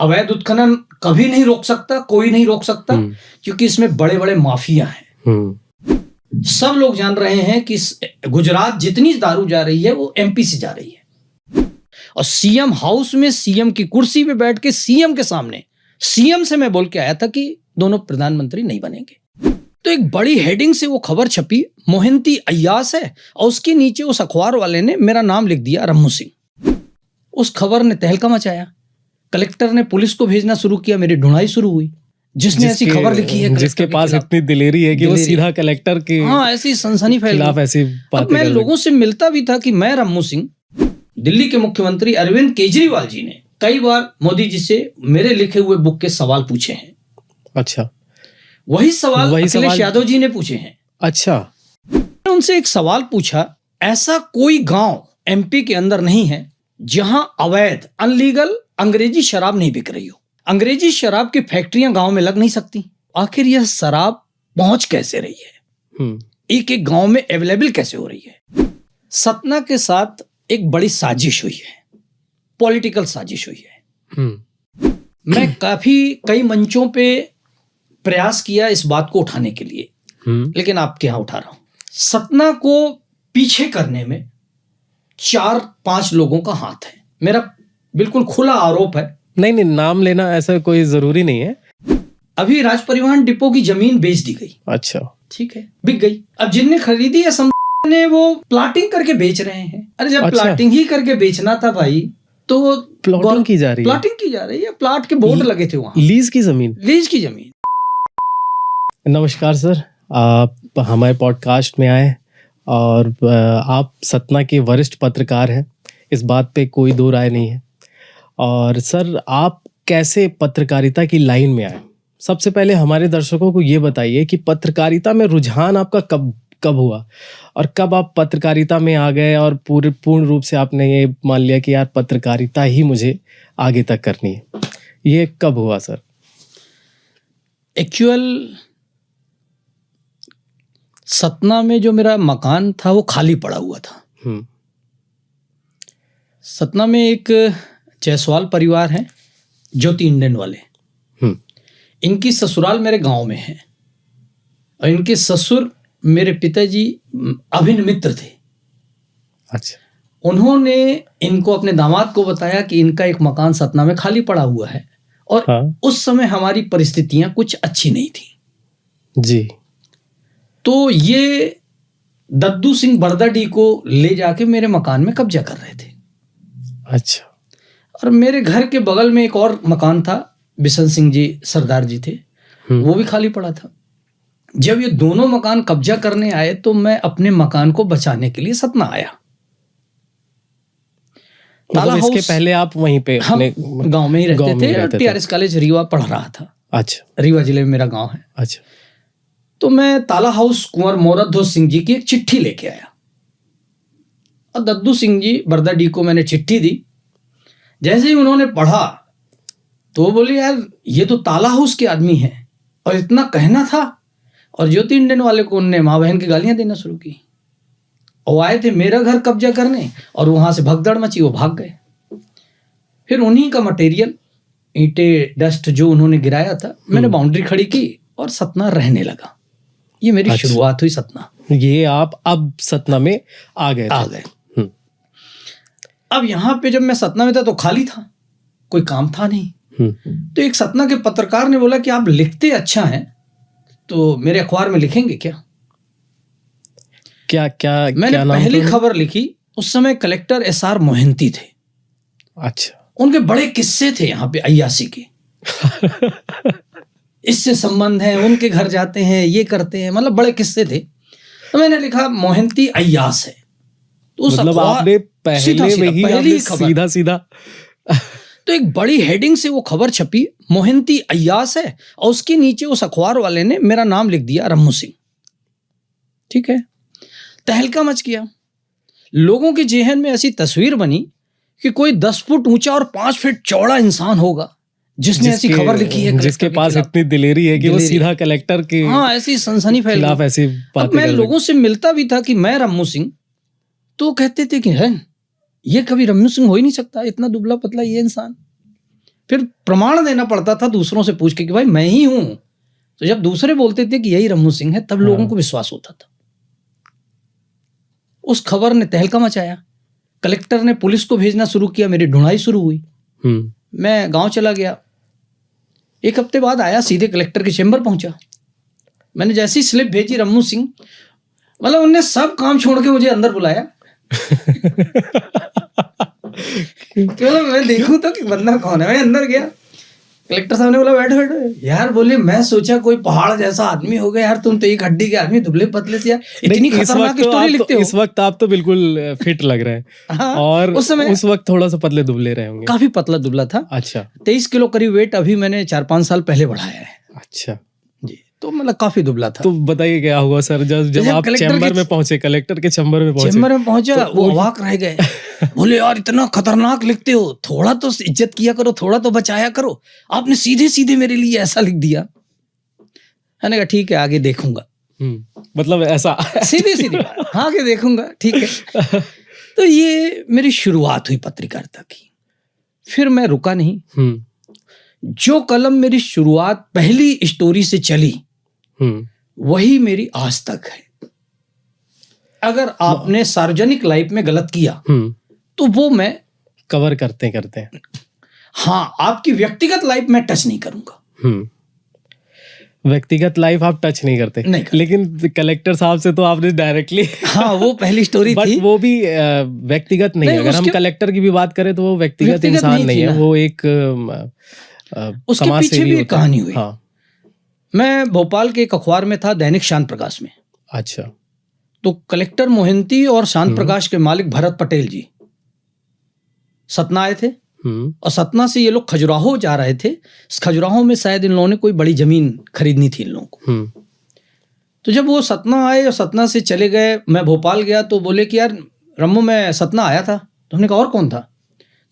अवैध उत्खनन कभी नहीं रोक सकता, कोई नहीं रोक सकता, क्योंकि इसमें बड़े बड़े माफिया हैं। सब लोग जान रहे हैं कि गुजरात जितनी दारू जा रही है वो एमपी से जा रही है। और सीएम हाउस में सीएम की कुर्सी पे बैठ के सीएम के सामने सीएम से मैं बोल के आया था कि दोनों प्रधानमंत्री नहीं बनेंगे। तो एक बड़ी हेडिंग से वो खबर छपी, मोहिंती अय्यास है, और उसके नीचे उस अखबार वाले ने मेरा नाम लिख दिया, रम्मू सिंह। उस खबर ने तहलका मचाया। कलेक्टर ने पुलिस को भेजना शुरू किया, मेरी ढूंढाई शुरू हुई। जिसने ऐसी खबर लिखी है, जिसके पास इतनी दिलेरी है कि वो सीधा कलेक्टर के ऐसी सनसनी फैल खिलाफ ऐसी बातें। अब मैं लोगों से मिलता भी था कि मैं रम्मू सिंह। दिल्ली के मुख्यमंत्री अरविंद केजरीवाल जी ने कई बार मोदी जी से मेरे लिखे हुए बुक के सवाल पूछे हैं। अच्छा, वही सवाल अखिलेश यादव जी ने पूछे हैं। अच्छा, उनसे एक सवाल पूछा, ऐसा कोई गांव एमपी के अंदर नहीं है जहां अवैध अनलीगल अंग्रेजी शराब नहीं बिक रही हो। अंग्रेजी शराब की फैक्ट्रियां गांव में लग नहीं सकती। आखिर यह शराब पहुंच कैसे रही है, एक एक गांव में अवेलेबल कैसे हो रही है। सतना के साथ एक बड़ी साजिश हुई है, पॉलिटिकल साजिश हुई है। मैं कई मंचों पे प्रयास किया इस बात को उठाने के लिए, लेकिन आपके यहां उठा रहा हूं। सतना को पीछे करने में 4-5 लोगों का हाथ है। मेरा बिल्कुल खुला आरोप है। नहीं, नाम लेना ऐसा कोई जरूरी नहीं है। अभी राज परिवहन डिपो की जमीन बेच दी गई। अच्छा, ठीक है, बिक गई। अब जिनने खरीदी है ने वो प्लाटिंग करके बेच रहे हैं। अरे जब प्लाटिंग ही करके बेचना था भाई, तो प्लॉटिंग की जा रही है। प्लाटिंग की जा रही है। प्लाट के बोर्ड लगे थे वहां, लीज की जमीन। नमस्कार सर, आप हमारे पॉडकास्ट में आए और आप सतना के वरिष्ठ पत्रकार हैं, इस बात पे कोई दो राय नहीं है। और सर, आप कैसे पत्रकारिता की लाइन में आए? सबसे पहले हमारे दर्शकों को ये बताइए कि पत्रकारिता में रुझान आपका कब हुआ और कब आप पत्रकारिता में आ गए और पूर्ण रूप से आपने ये मान लिया कि यार पत्रकारिता ही मुझे आगे तक करनी है। ये कब हुआ सर? एक्चुअल सतना में जो मेरा मकान था वो खाली पड़ा हुआ था। सतना में एक जायसवाल परिवार है, ज्योति इंडियन वाले। इनकी ससुराल मेरे गांव में है और इनके ससुर मेरे पिताजी अभिन्न मित्र थे। अच्छा। उन्होंने इनको अपने दामाद को बताया कि इनका एक मकान सतना में खाली पड़ा हुआ है और उस समय हमारी परिस्थितियां कुछ अच्छी नहीं थी जी। तो ये दद्दू सिंह बरदाडी को ले जाके मेरे मकान में कब्जा कर रहे थे। अच्छा। और मेरे घर के बगल में एक और मकान था, बिशन सिंह जी सरदार जी थे, वो भी खाली पड़ा था। जब ये दोनों मकान कब्जा करने आए तो मैं अपने मकान को बचाने के लिए सतना आया। मतलब इसके पहले आप वहीं पे हम गांव में ही रहते थे। टीआरएस कॉलेज रीवा पढ़ रहा था। अच्छा। रीवा जिले में मेरा गांव है। अच्छा। तो मैं ताला हाउस कुंवर मोराध्वज सिंह जी की एक चिट्ठी लेके आया और दद्दू सिंह जी बरदाडी को मैंने चिट्ठी दी। जैसे ही उन्होंने पढ़ा तो बोले, यार ये तो ताला हाउस के आदमी हैं और इतना कहना था। और ज्योति इंडियन वाले को उनने माँ बहन की गालियां देना शुरू की। और आए थे मेरा घर कब्जा करने और वहां से भगदड़ मची, वो भाग गए। फिर उन्हीं का मटेरियल, ईंटें, डस्ट जो उन्होंने गिराया था, मैंने बाउंड्री खड़ी की और सतना रहने लगा। ये मेरी शुरुआत हुई सतना। ये आप अब सतना में आ गए। अब यहाँ पे जब मैं सतना में था तो खाली था, कोई काम था नहीं। तो एक सतना के पत्रकार ने बोला कि आप लिखते अच्छा हैं तो मेरे अखबार में लिखेंगे क्या? मैंने पहली खबर लिखी। उस समय कलेक्टर एसआर मोहंती थे। अच्छा। उनके बड़े किस्से थे यहाँ पे अय्यासी के। इससे संबंध है, उनके घर जाते हैं, ये करते हैं, मतलब बड़े किस्से थे। तो मैंने लिखा मोहंती अय्यास है। तो मतलब आपने पहले सीधा तो एक बड़ी हेडिंग से वो खबर छपी, मोहंती अय्यास है, और उसके नीचे उस अखबार वाले ने मेरा नाम लिख दिया, रम्मू सिंह। ठीक है, तहलका मच गया। लोगों के जेहन में ऐसी तस्वीर बनी कि कोई 10 फुट ऊंचा और 5 फीट चौड़ा इंसान होगा जिसने ऐसी खबर लिखी है, जिसके पास इतनी दिलेरी है कि वो सीधा कलेक्टर के ऐसी सनसनी फैल ऐसी बातें। मैं लोगों से मिलता भी था कि मैं रम्मू सिंह, तो कहते थे कि है ये कभी रम्मू सिंह हो ही नहीं सकता, इतना दुबला पतला ये इंसान। फिर प्रमाण देना पड़ता था दूसरों से पूछ के कि भाई मैं ही हूं। तो जब दूसरे बोलते थे कि यही रम्मू सिंह है, तब लोगों को विश्वास होता था। उस खबर ने तहलका मचाया। कलेक्टर ने पुलिस को भेजना शुरू किया, मेरी ढूंढाई शुरू हुई। मैं गांव चला गया। 1 हफ्ते बाद आया, सीधे कलेक्टर के चेंबर पहुंचा। मैंने जैसी स्लिप भेजी रम्मू सिंह, मतलब उनने सब काम छोड़ के मुझे अंदर बुलाया। मतलब मैं देखूं तो कि बंदा कौन है। मैं अंदर गया, कलेक्टर साहब ने बोला बैठो बैठो। यार बोले मैं सोचा कोई पहाड़ जैसा आदमी हो गया यार, तुम तो एक हड्डी के आदमी, दुबले पतले से यार, इतनी खतरनाक स्टोरी लिखते हो। इस वक्त आप तो बिल्कुल फिट लग रहे हैं। हाँ, और उस वक्त थोड़ा सा पतले दुबले रहे होंगे। काफी पतला दुबला था। अच्छा। 23 किलो करीब वेट अभी मैंने 4-5 साल पहले बढ़ाया है। अच्छा जी, तो मतलब काफी दुबला था। तो बताइए क्या हुआ सर, जब आप चैम्बर में पहुंचे, कलेक्टर के चैम्बर में पहुंचा, वो अवाक रह गए। बोले यार इतना खतरनाक लिखते हो, थोड़ा तो इज्जत किया करो, थोड़ा तो बचाया करो, आपने सीधे सीधे मेरे लिए ऐसा लिख दिया। मैंने कहा ठीक है आगे देखूंगा। मतलब ऐसा सीधी सीधी बात, हाँ आगे देखूंगा, ठीक है। तो ये मेरी शुरुआत हुई पत्रकारिता की। फिर मैं रुका नहीं। जो कलम मेरी शुरुआत पहली स्टोरी से चली वही मेरी आज तक है। अगर आपने सार्वजनिक लाइफ में गलत किया तो वो मैं कवर करते हैं। हाँ, आपकी व्यक्तिगत लाइफ में टच नहीं करूंगा। व्यक्तिगत लाइफ आप टच नहीं करते, नहीं करते। लेकिन कलेक्टर साहब से तो आपने डायरेक्टली हाँ वो पहली स्टोरी थी। वो भी व्यक्तिगत नहीं है। अगर हम कलेक्टर की भी बात करें तो वो व्यक्तिगत इंसान नहीं है, वो एक उसके पीछे भी एक कहानी हुई। हाँ। मैं भोपाल के एक अखबार में था, दैनिक शांत प्रकाश में। अच्छा। तो कलेक्टर मोहंती और शांत प्रकाश के मालिक भरत पटेल जी सतना आए थे, और सतना से ये लोग खजुराहो जा रहे थे। खजुराहो में शायद इन लोगों ने कोई बड़ी जमीन खरीदनी थी इन लोगों को। तो जब वो सतना आए और सतना से चले गए, मैं भोपाल गया तो बोले कि यार रम्मू मैं सतना आया था। तो हमने कहा और कौन था?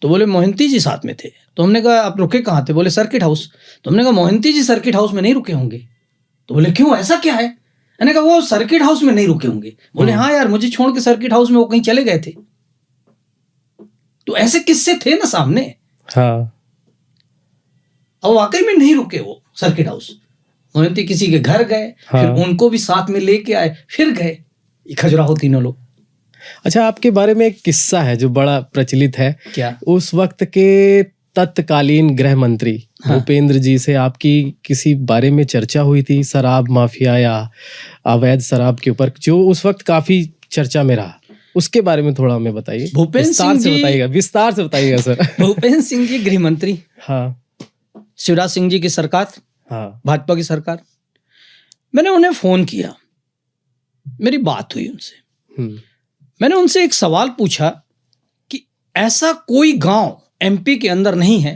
तो बोले मोहंती जी साथ में थे। तो हमने कहा आप रुके कहाँ थे? बोले सर्किट हाउस। तो हमने कहा मोहंती जी सर्किट हाउस में नहीं रुके होंगे। तो बोले क्यों, ऐसा क्या है? मैंने कहा वो सर्किट हाउस में नहीं रुके होंगे। बोले हाँ यार मुझे छोड़ के सर्किट हाउस में वो कहीं चले गए थे। तो ऐसे किस्से थे ना सामने। हाँ। और वाकई में नहीं रुके वो सर्किट हाउस। मोहंती किसी के घर गए, फिर उनको भी साथ में लेके आए, फिर गए खजुराहो तीनों लोग। अच्छा, आपके बारे में एक किस्सा है जो बड़ा प्रचलित है। क्या? उस वक्त के तत्कालीन गृह मंत्री भूपेंद्र जी से आपकी किसी बारे में चर्चा हुई थी, शराब माफिया या अवैध शराब के ऊपर, जो उस वक्त काफी चर्चा में रहा। उसके बारे में थोड़ा हमें बताइए, विस्तार से बताइएगा सर। भूपेंद्र सिंह जी गृह मंत्री, हाँ, शिवराज सिंह जी की सरकार, हाँ, भाजपा की सरकार। मैंने उन्हें फोन किया, मेरी बात हुई उनसे। मैंने उनसे एक सवाल पूछा कि ऐसा कोई गांव एमपी के अंदर नहीं है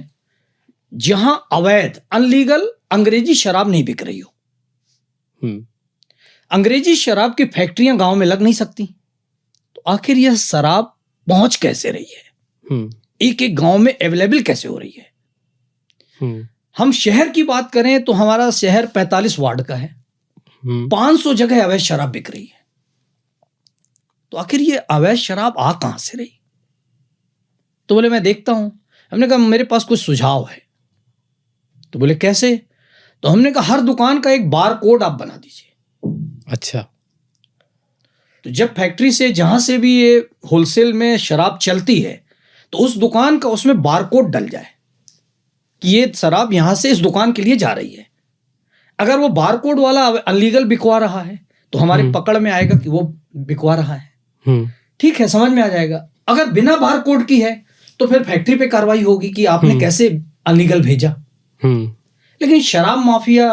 जहां अवैध अनलीगल अंग्रेजी शराब नहीं बिक रही हो। अंग्रेजी शराब की फैक्ट्रियां गांव में लग नहीं सकती, तो आखिर यह शराब पहुंच कैसे रही है, एक एक गांव में अवेलेबल कैसे हो रही है। हम शहर की बात करें तो हमारा शहर 45 वार्ड का है, 500 जगह अवैध शराब बिक रही है। तो आखिर ये अवैध शराब आ कहां से रही? तो बोले मैं देखता हूं। हमने कहा मेरे पास कुछ सुझाव है। तो बोले कैसे? तो हमने कहा हर दुकान का एक बार कोड आप बना दीजिए। अच्छा। तो जब फैक्ट्री से जहां से भी ये होलसेल में शराब चलती है तो उस दुकान का उसमें बार कोड डल जाए कि ये शराब यहां से इस दुकान के लिए जा रही है। अगर वो बार कोड वाला अनलीगल बिकवा रहा है तो हमारे पकड़ में आएगा कि वो बिकवा रहा है, ठीक है, समझ में आ जाएगा। अगर बिना बार कोड की है तो फिर फैक्ट्री पे कार्रवाई होगी कि आपने कैसे अनलीगल भेजा। लेकिन शराब माफिया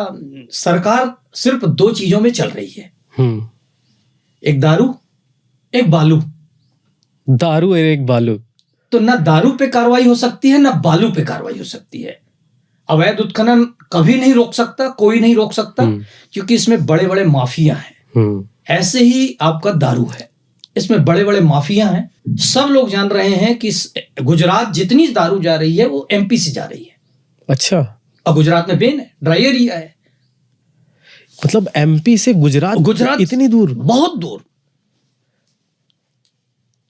सरकार सिर्फ 2 चीजों में चल रही है, एक दारू एक बालू। दारू और एक बालू। तो ना दारू पे कार्रवाई हो सकती है ना बालू पे कार्रवाई हो सकती है। अवैध उत्खनन कभी नहीं रोक सकता, कोई नहीं रोक सकता, क्योंकि इसमें बड़े बड़े माफिया हैं। ऐसे ही आपका दारू है, इसमें बड़े बड़े माफिया हैं। सब लोग जान रहे हैं कि गुजरात जितनी दारू जा रही है वो एमपी से जा रही है। अच्छा। और गुजरात में बेन है, ड्राई एरिया है। मतलब एमपी से गुजरात इतनी दूर? बहुत दूर।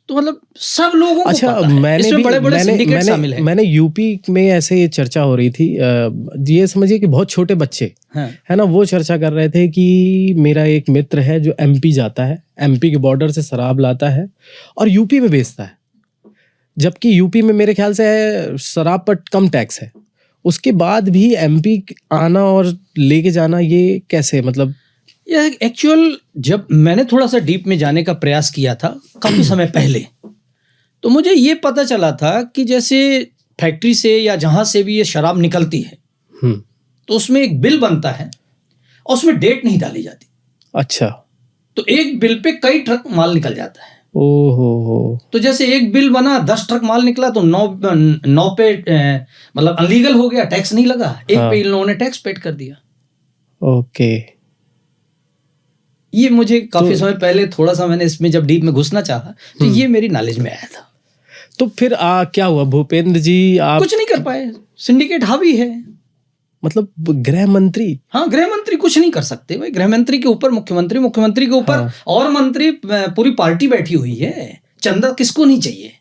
तो मतलब सब लोगों को अच्छा, पता है। इसमें बड़े-बड़े सिंडिकेट शामिल हैं। मैंने यूपी में ऐसे ये चर्चा हो रही थी, ये समझिए कि बहुत छोटे बच्चे हाँ, है ना, वो चर्चा कर रहे थे कि मेरा एक मित्र है जो एमपी जाता है, एमपी के बॉर्डर से शराब लाता है और यूपी में बेचता है, जबकि यूपी में मेरे ख्याल से शराब पर कम टैक्स है, उसके बाद भी एमपी आना और लेके जाना, ये कैसे, मतलब यह एक्चुअल जब मैंने थोड़ा सा डीप में जाने का प्रयास किया था काफी समय पहले, तो मुझे ये पता चला था कि जैसे फैक्ट्री से या जहां से भी ये शराब निकलती है तो उसमें एक बिल बनता है और उसमें डेट नहीं डाली जाती। अच्छा, तो एक बिल पे कई ट्रक माल निकल जाता है। ओहो, तो जैसे एक बिल बना 10 ट्रक माल निकला तो 9 पे मतलब अनलीगल हो गया, टैक्स नहीं लगा, एक हाँ। पे इन लोगों ने टैक्स पेड कर दिया। ओके, ये मुझे काफी समय पहले थोड़ा सा मैंने इसमें जब डीप में घुसना चाहा तो ये मेरी नॉलेज में आया था। तो फिर क्या हुआ भूपेंद्र जी, आप कुछ नहीं कर पाए, सिंडिकेट हावी है। मतलब गृह मंत्री? हाँ, गृह मंत्री कुछ नहीं कर सकते भाई। गृह मंत्री के ऊपर मुख्यमंत्री, मुख्यमंत्री के ऊपर और मंत्री, पूरी पार्टी बैठी हुई है। चंदा किसको नहीं चाहिए,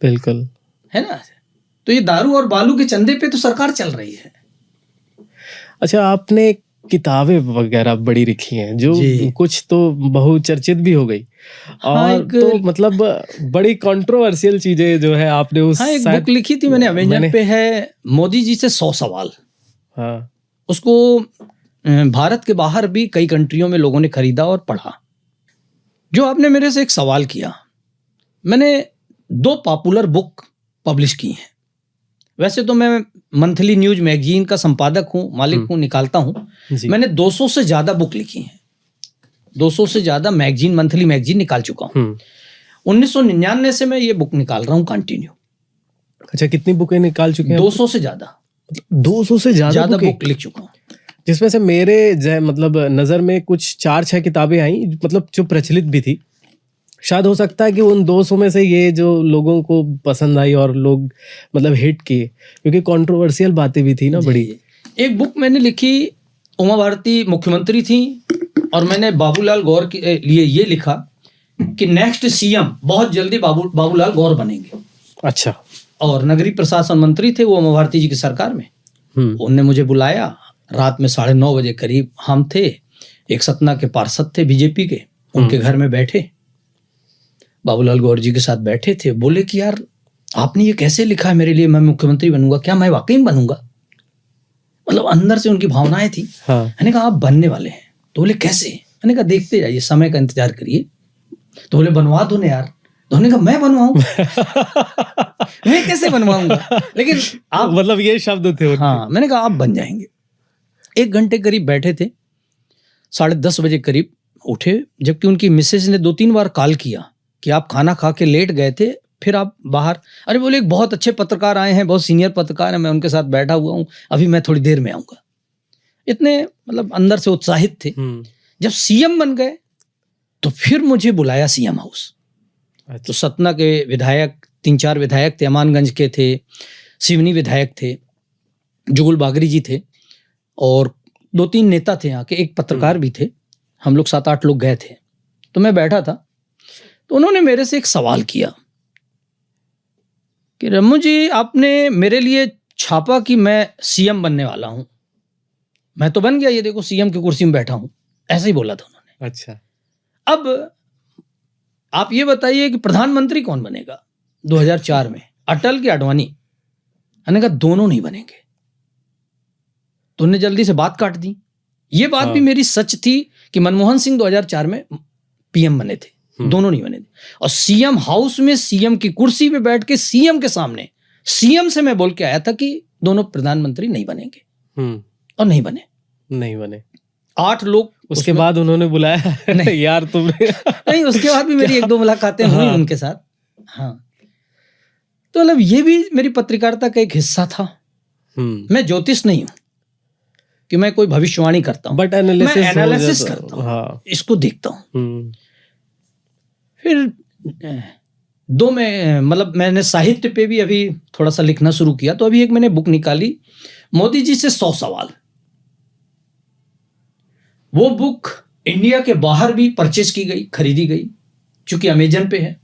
बिल्कुल, है ना। तो ये दारू और बालू के चंदे पे तो सरकार चल रही है। अच्छा, आपने किताबें वगैरह बड़ी लिखी हैं जो जी। कुछ तो बहुचर्चित भी हो गई, हाँ, और तो मतलब बड़ी कंट्रोवर्शियल चीजें जो है आपने उस हाँ, एक शायद- बुक लिखी थी मैंने, अमेजन पे है, मोदी जी से 100 सवाल। हाँ, उसको भारत के बाहर भी कई कंट्रियों में लोगों ने खरीदा और पढ़ा। जो आपने मेरे से एक सवाल किया, मैंने 2 पॉपुलर बुक पब्लिश की हैं। वैसे तो मैं मंथली न्यूज मैगजीन का संपादक हूँ, मालिक हूँ, निकालता हूँ। जी, मैंने 200 से ज्यादा बुक लिखी हैं, 200 से ज्यादा मैगजीन, मंथली मैगजीन निकाल चुका हूँ। 1999 से मैं ये बुक निकाल रहा हूँ कंटिन्यू। अच्छा, कितनी बुकें निकाल चुके हैं? 200 से ज्यादा 200 से ज्यादा बुक लिख चुका हूँ। जिसमें से मेरे मतलब नजर में कुछ 4-6 किताबें आई, मतलब जो प्रचलित भी थी। शायद हो सकता है कि उन 200 में से ये जो लोगों को पसंद आई और लोग मतलब हिट किए, क्योंकि कंट्रोवर्शियल बातें भी थी ना बड़ी। एक बुक मैंने लिखी, उमा भारती मुख्यमंत्री थी और मैंने बाबूलाल गौर के लिए ये लिखा कि नेक्स्ट सीएम बहुत जल्दी बाबूलाल गौर बनेंगे। अच्छा, और नगरीय प्रशासन मंत्री थे वो उमा भारती जी की सरकार में। उनने मुझे बुलाया, रात में 9:30 बजे करीब हम थे, एक सतना के पार्षद थे बीजेपी के, उनके घर में बैठे, बाबूलाल गौर जी के साथ बैठे थे। बोले कि यार आपने ये कैसे लिखा है मेरे लिए, मैं मुख्यमंत्री बनूंगा, क्या मैं वाकई में बनूंगा? मतलब अंदर से उनकी भावनाएं थी। मैंने कहा आप बनने वाले हैं। तो बोले कैसे? मैंने कहा देखते जाइए, समय का इंतजार करिए। तो बोले बनवा दो ना यार। तो हमने कहा मैं बनवाऊं? मैं कैसे बनवाऊंगा? लेकिन आप, मतलब ये शब्द थे उनके। हाँ, मैंने कहा आप बन जाएंगे। 1 घंटे करीब बैठे थे, 10:30 बजे करीब उठे, जबकि उनकी मिसेज ने 2-3 बार कॉल किया कि आप खाना खा के लेट गए थे, फिर आप बाहर। अरे बोले एक बहुत अच्छे पत्रकार आए हैं, बहुत सीनियर पत्रकार हैं, मैं उनके साथ बैठा हुआ हूँ, अभी मैं थोड़ी देर में आऊंगा। इतने मतलब अंदर से उत्साहित थे। जब सीएम बन गए तो फिर मुझे बुलाया सीएम हाउस। अच्छा। तो सतना के विधायक 3-4 विधायक थे, अमानगंज के थे, सिवनी विधायक थे, जुगुल बागरी जी थे और 2-3 नेता थे यहाँ के, एक पत्रकार भी थे। हम लोग 7-8 लोग गए थे। तो मैं बैठा था, तो उन्होंने मेरे से एक सवाल किया कि रमू जी आपने मेरे लिए छापा कि मैं सीएम बनने वाला हूं। मैं तो बन गया, ये देखो सीएम की कुर्सी में बैठा हूं, ऐसे ही बोला था उन्होंने। अच्छा, अब आप ये बताइए कि प्रधानमंत्री कौन बनेगा 2004 में, अटल की आडवाणी? मैंने कहा दोनों नहीं बनेंगे। तो उन्होंने जल्दी से बात काट दी। ये बात भी मेरी सच थी कि मनमोहन सिंह 2004 में पीएम बने थे, दोनों नहीं बने थे। और सीएम हाउस में सीएम की कुर्सी पे बैठ के सीएम के सामने सीएम से मैं बोल के आया था कि दोनों प्रधानमंत्री नहीं बनेंगे, और नहीं बने। 8 लोग उसके बाद उन्होंने बुलाया नहीं यार तुमने नहीं, उसके बाद भी मेरी 1-2 मुलाकातें हुई उनके साथ। हाँ, तो मतलब ये भी मेरी पत्रकारिता का एक हिस्सा था। मैं ज्योतिष नहीं हूं कि मैं कोई भविष्यवाणी करता हूं, बट मैं एनालिसिस करता हूं। हाँ। इसको देखता हूं। फिर 2 में मतलब मैंने साहित्य पे भी अभी थोड़ा सा लिखना शुरू किया। तो अभी एक मैंने बुक निकाली, मोदी जी से 100 सवाल। वो बुक इंडिया के बाहर भी परचेज की गई, खरीदी गई। चूंकि अमेजन पे है।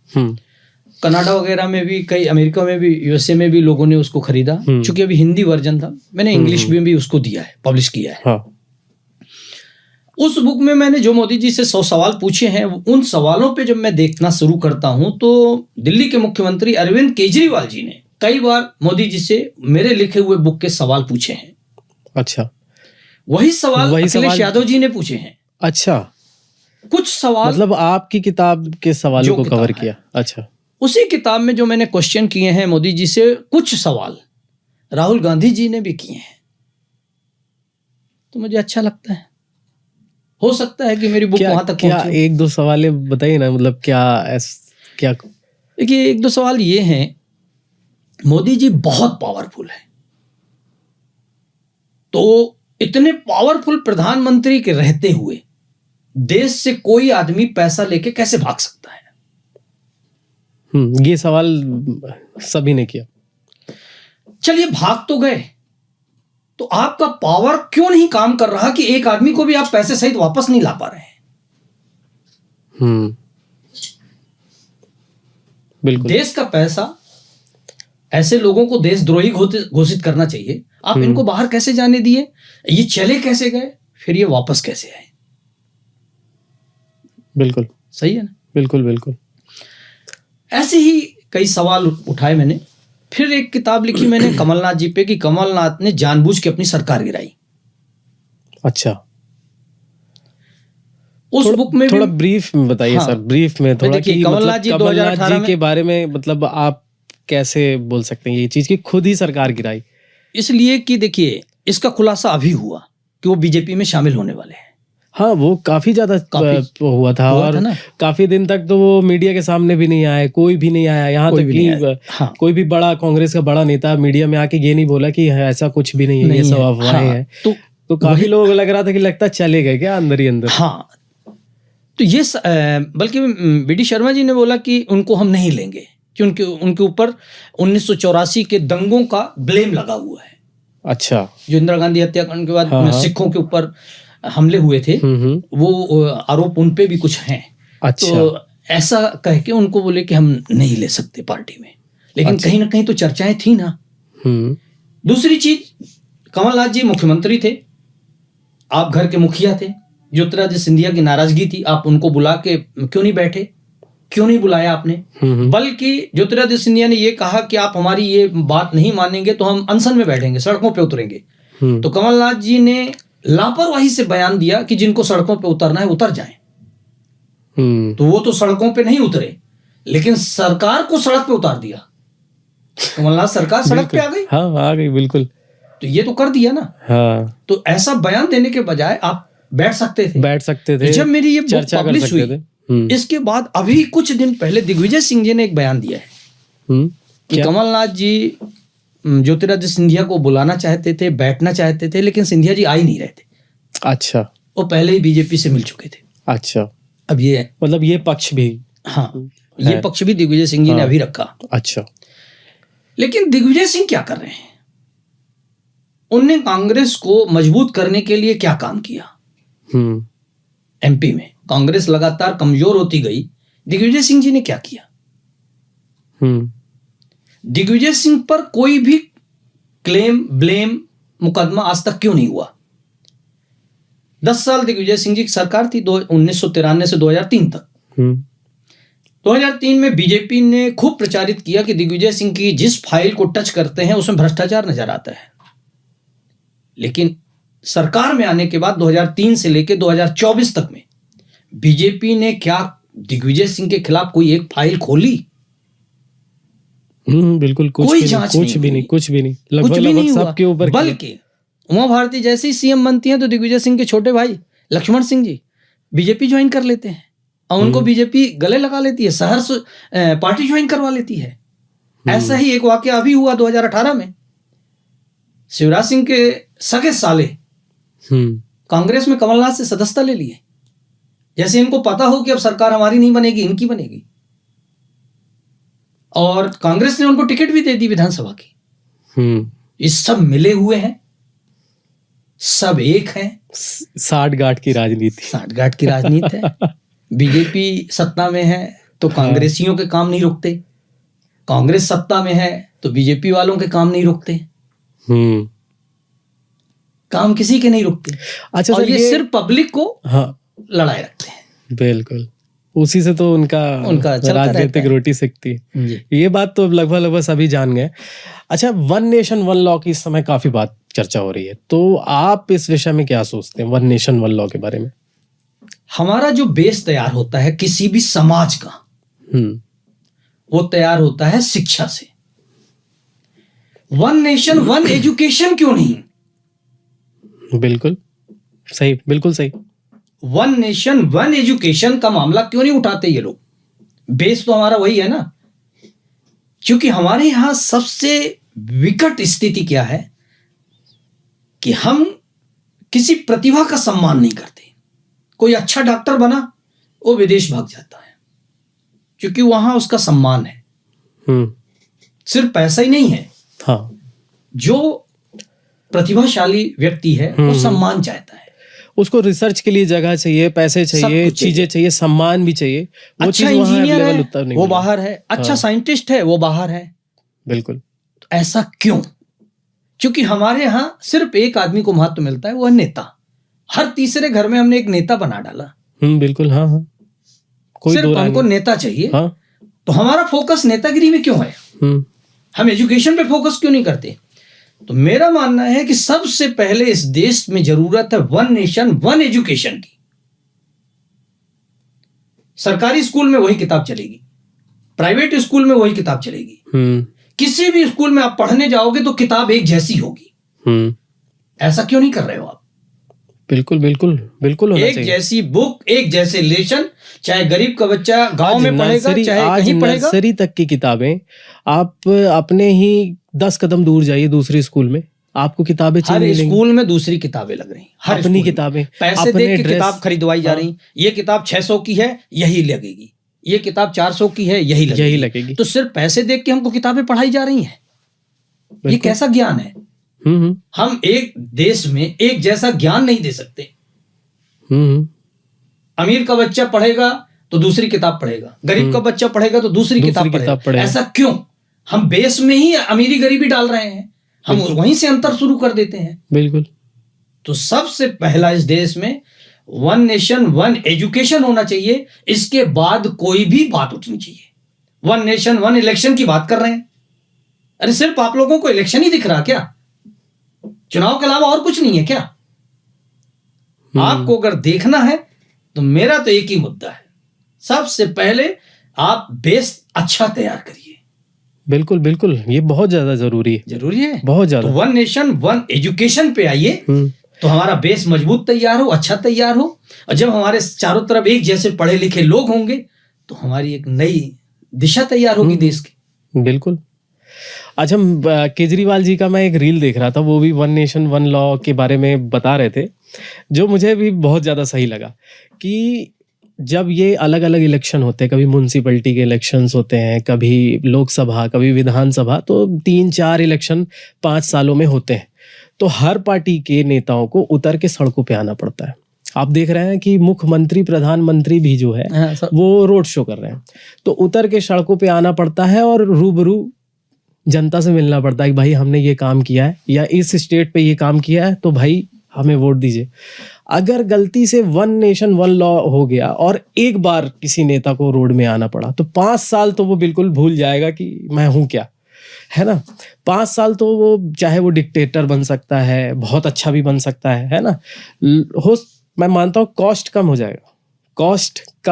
कनाडा वगैरह में भी, कई अमेरिका में भी, यूएसए में भी लोगों ने उसको खरीदा। चूंकि अभी हिंदी वर्जन था, मैंने इंग्लिश में भी उसको दिया है, पब्लिश किया है। हाँ। उस बुक में मैंने जो मोदी जी से 100 सवाल पूछे हैं, उन सवालों पे जब मैं देखना शुरू करता हूं तो दिल्ली के मुख्यमंत्री अरविंद केजरीवाल जी ने कई बार मोदी जी से मेरे लिखे हुए बुक के सवाल पूछे हैं। अच्छा, वही सवाल अखिलेश यादव जी ने पूछे हैं। अच्छा, कुछ सवाल मतलब आपकी किताब के सवालों को कवर किया। अच्छा, उसी किताब में जो मैंने क्वेश्चन किए हैं मोदी जी से, कुछ सवाल राहुल गांधी जी ने भी किए हैं। तो मुझे अच्छा लगता है, हो सकता है कि मेरी बुक वहां तक पहुंचे। एक दो सवाल बताइए ना, मतलब क्या। देखिए, एक दो सवाल ये हैं, मोदी जी बहुत पावरफुल है, तो इतने पावरफुल प्रधानमंत्री के रहते हुए देश से कोई आदमी पैसा लेके कैसे भाग सकता है? ये सवाल सभी ने किया। चलिए, भाग तो गए, तो आपका पावर क्यों नहीं काम कर रहा कि एक आदमी को भी आप पैसे सहित वापस नहीं ला पा रहे हैं? बिल्कुल। देश का पैसा, ऐसे लोगों को देशद्रोही घोषित करना चाहिए। आप इनको बाहर कैसे जाने दिए? ये चले कैसे गए, फिर ये वापस कैसे आए? बिल्कुल सही है ना? बिल्कुल बिल्कुल। ऐसे ही कई सवाल उठाए मैंने। फिर एक किताब लिखी मैंने कमलनाथ जी पे कि कमलनाथ ने जानबूझ के अपनी सरकार गिराई। अच्छा, उस बुक में थोड़ा ब्रीफ में बताइए। हाँ, सर, ब्रीफ में थोड़ा कि कमलनाथ जी 2018 के बारे में, मतलब आप कैसे बोल सकते हैं ये चीज कि खुद ही सरकार गिराई? इसलिए कि देखिए, इसका खुलासा अभी हुआ कि वो बीजेपी में शामिल होने वाले हैं। हाँ, वो काफी ज्यादा हुआ था और काफी दिन तक तो वो मीडिया के सामने भी नहीं आए, कोई भी नहीं आया। यहाँ तक कि कोई भी बड़ा कांग्रेस का बड़ा नेता मीडिया में आके ये नहीं बोला कि ऐसा कुछ भी नहीं है, ये सब अफवाहें हैं। तो काफी लोगों को लग रहा था कि लगता चले गए क्या अंदर ही अंदर। हाँ, तो ये बल्कि बीडी शर्मा जी ने बोला कि उनको हम नहीं लेंगे कि उनके ऊपर 1984 के दंगों का ब्लेम लगा हुआ है। अच्छा, जो इंदिरा गांधी हत्याकांड के बाद सिखों के ऊपर हमले हुए थे, वो आरोप उन पे भी कुछ हैं। अच्छा। तो ऐसा कह के उनको बोले कि हम नहीं ले सकते पार्टी में, लेकिन अच्छा, कहीं ना कहीं तो चर्चाएं थी ना। दूसरी चीज, कमलनाथ जी मुख्यमंत्री थे, आप घर के मुखिया थे। ज्योतिरादित्य सिंधिया की नाराजगी थी, आप उनको बुला के क्यों नहीं बैठे, क्यों नहीं बुलाया आपने? बल्कि ज्योतिरादित्य सिंधिया ने ये कहा कि आप हमारी ये बात नहीं मानेंगे तो हम अनशन में बैठेंगे, सड़कों पे उतरेंगे। तो कमलनाथ जी ने लापरवाही से बयान दिया कि जिनको सड़कों पे उतरना है उतर जाएं। तो वो तो सड़कों पे नहीं उतरे, लेकिन सरकार को सड़क पे उतार दिया। कमलनाथ सरकार सड़क पे आ गई। हाँ, आ गई, बिल्कुल। तो ये तो कर दिया ना। हाँ। तो ऐसा बयान देने के बजाय आप बैठ सकते थे। जब मेरी ये बुक पब्लिश हुई, इसके बाद अभी कुछ दिन पहले दिग्विजय सिंह जी ने एक बयान दिया है कि कमलनाथ जी ज्योतिरादित्य सिंधिया को बुलाना चाहते थे, बैठना चाहते थे, लेकिन सिंधिया जी आ ही नहीं रहे थे। अच्छा, वो पहले ही बीजेपी से मिल चुके थे। अच्छा, अब ये मतलब ये पक्ष भी, हाँ, ये पक्ष भी दिग्विजय सिंह जी ने अभी रखा। अच्छा, लेकिन दिग्विजय सिंह क्या कर रहे हैं? उनने कांग्रेस को मजबूत करने के लिए क्या काम किया? एमपी में कांग्रेस लगातार कमजोर होती गई, दिग्विजय सिंह जी ने क्या किया? दिग्विजय सिंह पर कोई भी क्लेम, ब्लेम, मुकदमा आज तक क्यों नहीं हुआ? 10 साल दिग्विजय सिंह जी की सरकार थी, 1993 से 2003 तक। 2003 में बीजेपी ने खूब प्रचारित किया कि दिग्विजय सिंह की जिस फाइल को टच करते हैं उसमें भ्रष्टाचार नजर आता है। लेकिन सरकार में आने के बाद 2003 से लेकर 2024 तक में बीजेपी ने क्या दिग्विजय सिंह के खिलाफ कोई एक फाइल खोली? बिल्कुल कोई जांच कुछ भी नहीं, लगभग सबके ऊपर। बल्कि उमा भारती जैसे ही सीएम बनती हैं तो दिग्विजय सिंह के छोटे भाई लक्ष्मण सिंह जी बीजेपी ज्वाइन कर लेते हैं और उनको बीजेपी गले लगा लेती है, सहर्ष पार्टी ज्वाइन करवा लेती है। ऐसा ही एक वाकया अभी हुआ 2018 में। शिवराज सिंह के सगे साले कांग्रेस में कमलनाथ से सदस्यता ले लिए, जैसे इनको पता हो कि अब सरकार हमारी नहीं बनेगी, इनकी बनेगी। और कांग्रेस ने उनको टिकट भी दे दी विधानसभा की। ये सब मिले हुए हैं, सब एक हैं। साठ गांठ की राजनीति है। बीजेपी सत्ता में है, तो कांग्रेसियों के काम नहीं रुकते, कांग्रेस सत्ता में है तो बीजेपी वालों के काम नहीं रुकते, काम किसी के नहीं रुकते। अच्छा और सर, ये सिर्फ पब्लिक को लड़ाए रखते हैं। बिल्कुल, उसी से तो उनका चलता राजनीतिक रोटी सेकती है। ये बात तो लगभग सभी जान गए। अच्छा, वन नेशन वन लॉ की इस समय काफी बात चर्चा हो रही है, तो आप इस विषय में क्या सोचते हैं, वन नेशन वन लॉ के बारे में? हमारा जो बेस तैयार होता है किसी भी समाज का, वो तैयार होता है शिक्षा से। वन नेशन वन एजुकेशन क्यों नहीं? बिल्कुल सही, बिल्कुल सही। वन नेशन वन एजुकेशन का मामला क्यों नहीं उठाते ये लोग? बेस तो हमारा वही है ना। क्योंकि हमारे यहां सबसे विकट स्थिति क्या है कि हम किसी प्रतिभा का सम्मान नहीं करते। कोई अच्छा डॉक्टर बना, वो विदेश भाग जाता है क्योंकि वहां उसका सम्मान है। सिर्फ पैसा ही नहीं है, हाँ, जो प्रतिभाशाली व्यक्ति है वो सम्मान चाहता है। उसको रिसर्च के लिए जगह चाहिए, पैसे चाहिए, चीजें चाहिए, सम्मान भी चाहिए। वो अच्छा चीज वहाँ इंजीनियर available है उत्तर नहीं वो मिलेगा। बाहर है, अच्छा साइंटिस्ट है वो बाहर है। बिल्कुल। ऐसा क्यों? क्योंकि हमारे यहाँ सिर्फ एक आदमी को महत्व मिलता है, वो है नेता। हर तीसरे घर में हमने एक नेता बना डाला। बिल्कुल, हाँ हाँ, कोई सिर्फ हमको नेता चाहिए। हाँ। तो हमारा फोकस नेतागिरी में क्यों है? हम एजुकेशन पे फोकस क्यों नहीं करते? तो मेरा मानना है कि सबसे पहले इस देश में जरूरत है वन नेशन वन एजुकेशन की। सरकारी स्कूल में वही किताब चलेगी, प्राइवेट स्कूल में वही किताब चलेगी। किसी भी स्कूल में आप पढ़ने जाओगे तो किताब एक जैसी होगी। ऐसा क्यों नहीं कर रहे हो आप? बिल्कुल बिल्कुल बिल्कुल होना एक चाहिए। जैसी बुक, एक जैसे लेसन, चाहे गरीब का बच्चा गांव में पढ़ेगा, चाहे कहीं पढ़ेगा। नर्सरी तक की किताबें, आप अपने ही 10 कदम दूर जाइए दूसरी स्कूल में, आपको किताबें हर स्कूल में दूसरी किताबें लग रही, हर अपनी किताबें, पैसे दे के किताब खरीदवाई जा रही। ये किताब 600 की है, यही लगेगी। ये किताब 400 की है, यही लगेगी। तो सिर्फ पैसे देख के हमको किताबें पढ़ाई जा रही हैं। ये कैसा ज्ञान है? हम एक देश में एक जैसा ज्ञान नहीं दे सकते। अमीर का बच्चा पढ़ेगा तो दूसरी किताब पढ़ेगा, गरीब का बच्चा पढ़ेगा तो दूसरी किताब पढ़ेगा। ऐसा क्यों? हम बेस में ही अमीरी गरीबी डाल रहे हैं, हम वहीं से अंतर शुरू कर देते हैं। बिल्कुल। तो सबसे पहला इस देश में वन नेशन वन एजुकेशन होना चाहिए। इसके बाद कोई भी बात उठनी चाहिए। वन नेशन वन इलेक्शन की बात कर रहे हैं। अरे सिर्फ आप लोगों को इलेक्शन ही दिख रहा क्या? चुनाव के अलावा और कुछ नहीं है क्या? आपको अगर देखना है तो मेरा तो एक ही मुद्दा है, सबसे पहले आप बेस अच्छा तैयार करिए। बिल्कुल बिल्कुल, ये बहुत ज्यादा जरूरी है, बहुत ज्यादा। तो वन नेशन वन एजुकेशन पे आइए तो हमारा बेस मजबूत तैयार हो, अच्छा तैयार हो। और जब हमारे चारों तरफ एक जैसे पढ़े लिखे लोग होंगे तो हमारी एक नई दिशा तैयार होगी देश की। बिल्कुल। अच्छा, केजरीवाल जी का मैं एक रील देख रहा था, वो भी वन नेशन वन लॉ के बारे में बता रहे थे, जो मुझे भी बहुत ज़्यादा सही लगा कि जब ये अलग अलग इलेक्शन होते हैं, कभी म्यूनसिपैलिटी के इलेक्शंस होते हैं, कभी लोकसभा, कभी विधानसभा, तो 3-4 इलेक्शन 5 सालों में होते हैं, तो हर पार्टी के नेताओं को उतर के सड़कों पे आना पड़ता है। आप देख रहे हैं कि मुख्यमंत्री, प्रधानमंत्री भी जो है वो रोड शो कर रहे हैं, तो उतर के सड़कों पे आना पड़ता है और रूबरू जनता से मिलना पड़ता है कि भाई हमने ये काम किया है या इस स्टेट पे ये काम किया है, तो भाई हमें वोट दीजिए। अगर गलती से वन नेशन वन लॉ हो गया और एक बार किसी नेता को रोड में आना पड़ा तो 5 साल तो वो बिल्कुल भूल जाएगा कि मैं हूं क्या, है ना। 5 साल तो वो चाहे वो डिक्टेटर बन सकता है, बहुत अच्छा भी बन सकता है ना। मैं मानता हूँ कॉस्ट कम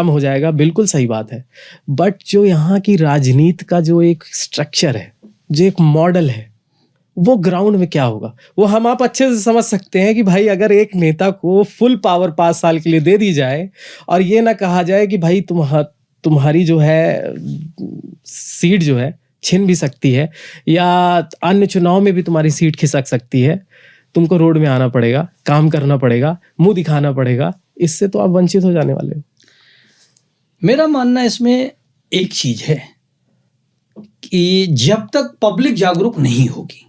हो जाएगा, बिल्कुल सही बात है। बट जो यहाँ की राजनीति का जो एक स्ट्रक्चर है, जो एक मॉडल है, वो ग्राउंड में क्या होगा वो हम आप अच्छे से समझ सकते हैं कि भाई अगर एक नेता को फुल पावर 5 साल के लिए दे दी जाए और ये ना कहा जाए कि भाई तुम्हारी जो है सीट जो है छिन भी सकती है या अन्य चुनाव में भी तुम्हारी सीट खिसक सकती है, तुमको रोड में आना पड़ेगा, काम करना पड़ेगा, मुंह दिखाना पड़ेगा, इससे तो आप वंचित हो जाने वाले हो। मेरा मानना इसमें एक चीज है कि जब तक पब्लिक जागरूक नहीं होगी